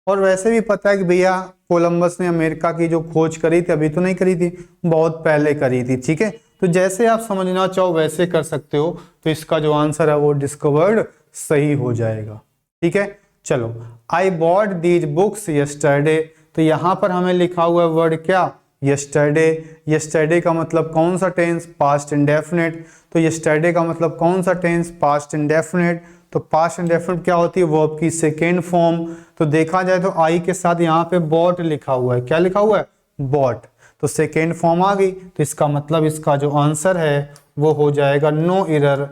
और वैसे भी पता है कि भैया कोलंबस ने अमेरिका की जो खोज करी थी अभी तो नहीं करी थी, बहुत पहले करी थी। ठीक है, तो जैसे आप समझना चाहो वैसे कर सकते हो, तो इसका जो आंसर है वो डिस्कवर्ड सही हो जाएगा। ठीक है, चलो, आई बॉट दीज बुक्स यस्टरडे, तो यहां पर हमें लिखा हुआ है वर्ड क्या? यस्टरडे। यस्टरडे का मतलब कौन सा टेंस? Past indefinite. तो यस्टरडे का मतलब कौन सा टेंस? Past indefinite. तो पास्ट इंडेफिनिट क्या होती है? वर्ब की सेकेंड फॉर्म। तो देखा जाए तो आई के साथ यहाँ पे बॉट लिखा हुआ है। क्या लिखा हुआ है? बॉट। तो सेकेंड फॉर्म आ गई, तो इसका मतलब इसका जो आंसर है वो हो जाएगा नो एरर।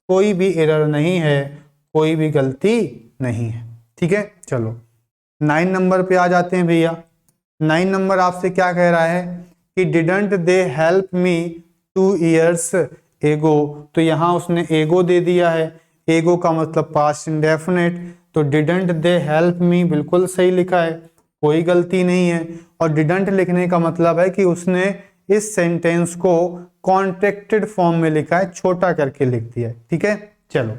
कोई भी एरर नहीं है, कोई भी गलती नहीं है। ठीक है, चलो 9 नंबर पे आ जाते हैं भैया। 9 नंबर आपसे क्या कह रहा है कि didn't they help me 2 years एगो। तो यहां उसने एगो दे दिया है, एगो का मतलब पास्ट इंडेफिनिट। तो डिडंट दे हेल्प मी बिल्कुल सही लिखा है, कोई गलती नहीं है। और डिडंट लिखने का मतलब है कि उसने इस सेंटेंस को कॉन्ट्रैक्टेड फॉर्म में लिखा है, छोटा करके लिख दिया है। ठीक है, चलो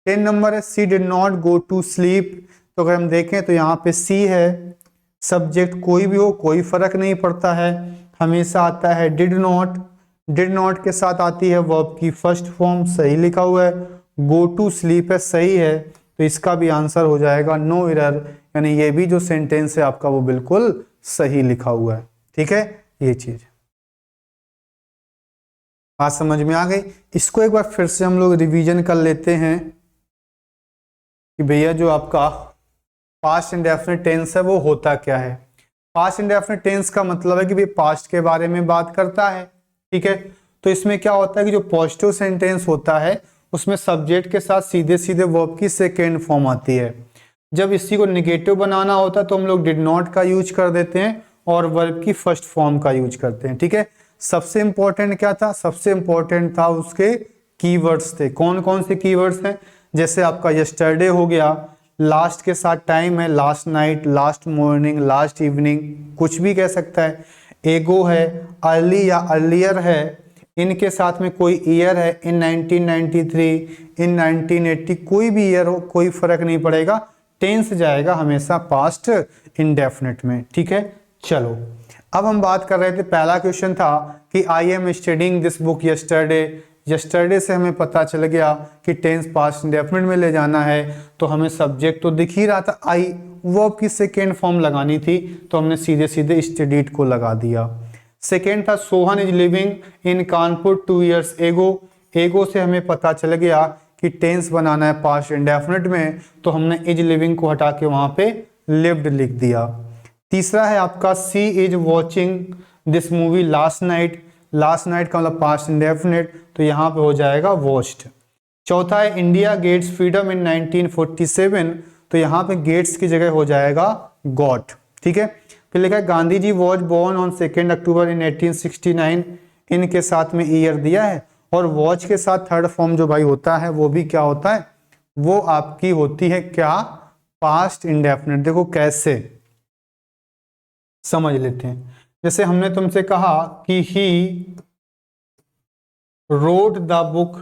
10 नंबर है she did not go to sleep. तो अगर हम देखें तो यहाँ पे सी है, सब्जेक्ट कोई भी हो कोई फर्क नहीं पड़ता है, हमेशा आता है डिड नॉट। डिड नॉट के साथ आती है वर्ब की फर्स्ट फॉर्म, सही लिखा हुआ है। गो टू स्लीप है, सही है, तो इसका भी आंसर हो जाएगा नो एरर, यानी ये भी जो सेंटेंस है आपका वो बिल्कुल सही लिखा हुआ है। ठीक है, ये चीज बात समझ में आ गई। इसको एक बार फिर से हम लोग रिवीजन कर लेते हैं कि भैया जो आपका पास्ट इंडेफिनिट टेंस है वो होता क्या है। पास्ट इंडेफिनिट टेंस का मतलब है कि भाई पास्ट के बारे में बात करता है। ठीक है, तो इसमें क्या होता है कि जो पॉजिटिव सेंटेंस होता है उसमें सब्जेक्ट के साथ सीधे सीधे वर्ब की सेकेंड फॉर्म आती है। जब इसी को निगेटिव बनाना होता है तो हम लोग डिड नॉट का यूज कर देते हैं और वर्ब की फर्स्ट फॉर्म का यूज करते हैं। ठीक है, सबसे इंपॉर्टेंट क्या था? सबसे इंपॉर्टेंट था उसके कीवर्ड्स थे। कौन कौन से कीवर्ड्स हैं? जैसे आपका यस्टरडे हो गया, लास्ट के साथ टाइम है, last night, last morning, last evening, कुछ भी कह सकता है। एगो है, अर्ली या अर्लियर है, इनके साथ में कोई ईयर है, इन 1993, इन 1980, कोई भी ईयर हो कोई फर्क नहीं पड़ेगा, टेंस जाएगा हमेशा पास्ट इंडेफिनिट में। ठीक है, चलो अब हम बात कर रहे थे, पहला क्वेश्चन था कि I am studying this book yesterday. Yesterday से हमें पता चल गया कि टेंस पास्ट इंडेफिनिट में ले जाना है, तो हमें सब्जेक्ट तो दिख ही रहा था आई, वर्ब की सेकेंड फॉर्म लगानी थी, तो हमने सीधे सीधे स्टडीड को लगा दिया। सेकेंड था Sohan is living in Kanpur 2 years एगो। एगो से हमें पता चल गया कि टेंस बनाना है पास्ट इंडेफिनिट में, तो हमने इज लिविंग को हटा के वहां पे लिव्ड लिख दिया। तीसरा है आपका she is watching this movie last night. Last night का मतलब पास्ट इंडेफिनिट, तो यहाँ पे हो जाएगा वॉच्ड। चौथा है इंडिया गेट्स फ्रीडम इन 1947, तो यहाँ पे गेट्स की जगह हो जाएगा गॉट। ठीक है, फिर लिखा है Gandhi ji was born on 2 अक्टूबर इन 1869, इनके साथ में ईयर दिया है, और वॉच के साथ थर्ड फॉर्म जो भाई होता है वो भी क्या होता है? वो आपकी होती है क्या? Past indefinite. देखो कैसे समझ लेते हैं। जैसे हमने तुमसे कहा कि ही रोड द बुक,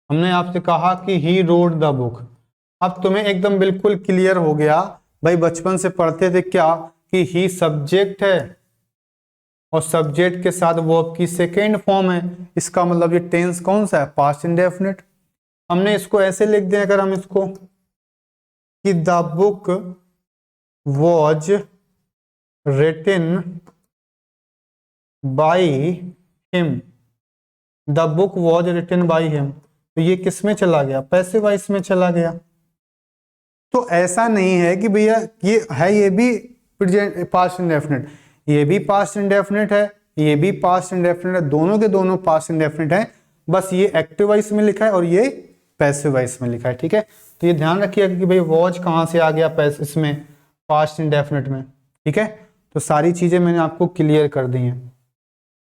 हमने आपसे कहा कि ही रोड द बुक। अब तुम्हें एकदम बिल्कुल क्लियर हो गया, भाई बचपन से पढ़ते थे क्या कि ही सब्जेक्ट है और सब्जेक्ट के साथ वर्ब की सेकेंड फॉर्म है, इसका मतलब ये टेंस कौन सा है? Past indefinite. हमने इसको ऐसे लिख दिया, अगर हम इसको कि the book was written by him, the book was written by him, तो ये किस में चला गया? पैसिव वॉइस में चला गया। तो ऐसा नहीं है कि भैया ये है, ये भी प्रेजेंट पास्ट इंडेफिनिट, ये भी पास्ट इंडेफिनिट है, ये भी पास्ट इंडेफिनिट है, दोनों के दोनों पास्ट इंडेफिनिट है, बस ये एक्टिव वॉइस में लिखा है और ये पैसिव वॉइस में लिखा है। ठीक है, तो ये ध्यान रखिएगा कि भाई वॉज कहाँ से आ गया इसमें पास्ट इंडेफिनिट में। ठीक है, तो सारी चीजें मैंने आपको क्लियर कर दी हैं।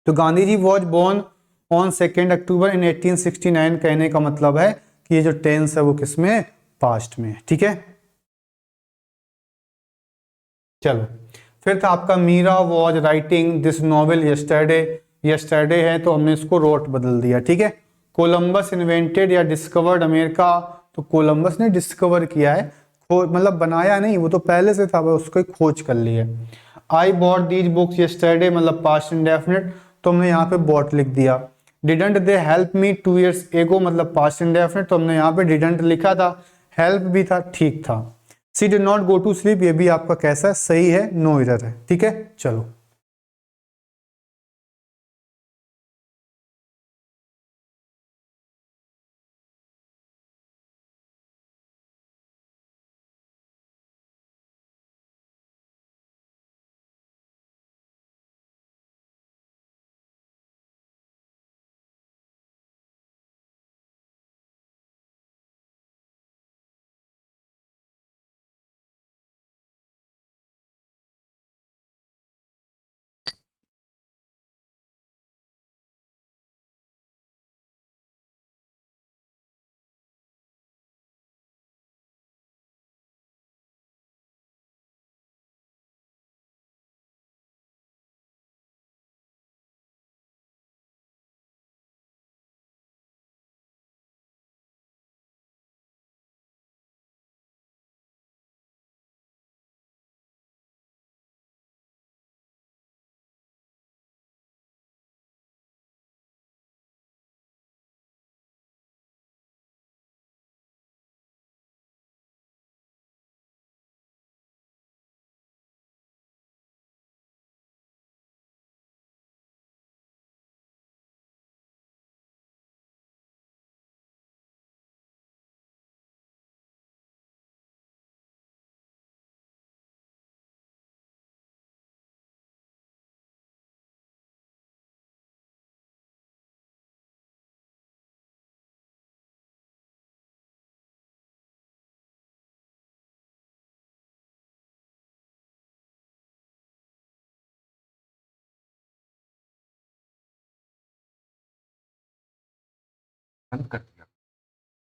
तो Gandhi ji was born on 2 अक्टूबर इन 1869 कहने का मतलब है कि ये जो टेंस है वो किसमें है? पास्ट में। ठीक है, चलो फिर था आपका Meera was writing this novel yesterday. Yesterday है तो हमने इसको रोट बदल दिया। ठीक है, कोलंबस इन्वेंटेड या डिस्कवर्ड अमेरिका, तो कोलंबस ने डिस्कवर किया है, मतलब बनाया नहीं, वो तो पहले से था, उसको खोज कर ली है। आई बॉट दीज बुक्स यस्टरडे मतलब पास्ट इंडेफिनिट, तो हमने यहाँ पे बॉट लिख दिया। Didn't they help me 2 years एगो मतलब पास्ट इंडेफिनिट, तो हमने यहाँ पे डिडंट लिखा था, हेल्प भी था, ठीक था। She did not go to sleep, ये भी आपका कैसा है? सही है, नो एरर है। ठीक है, चलो। बंद कर दिया।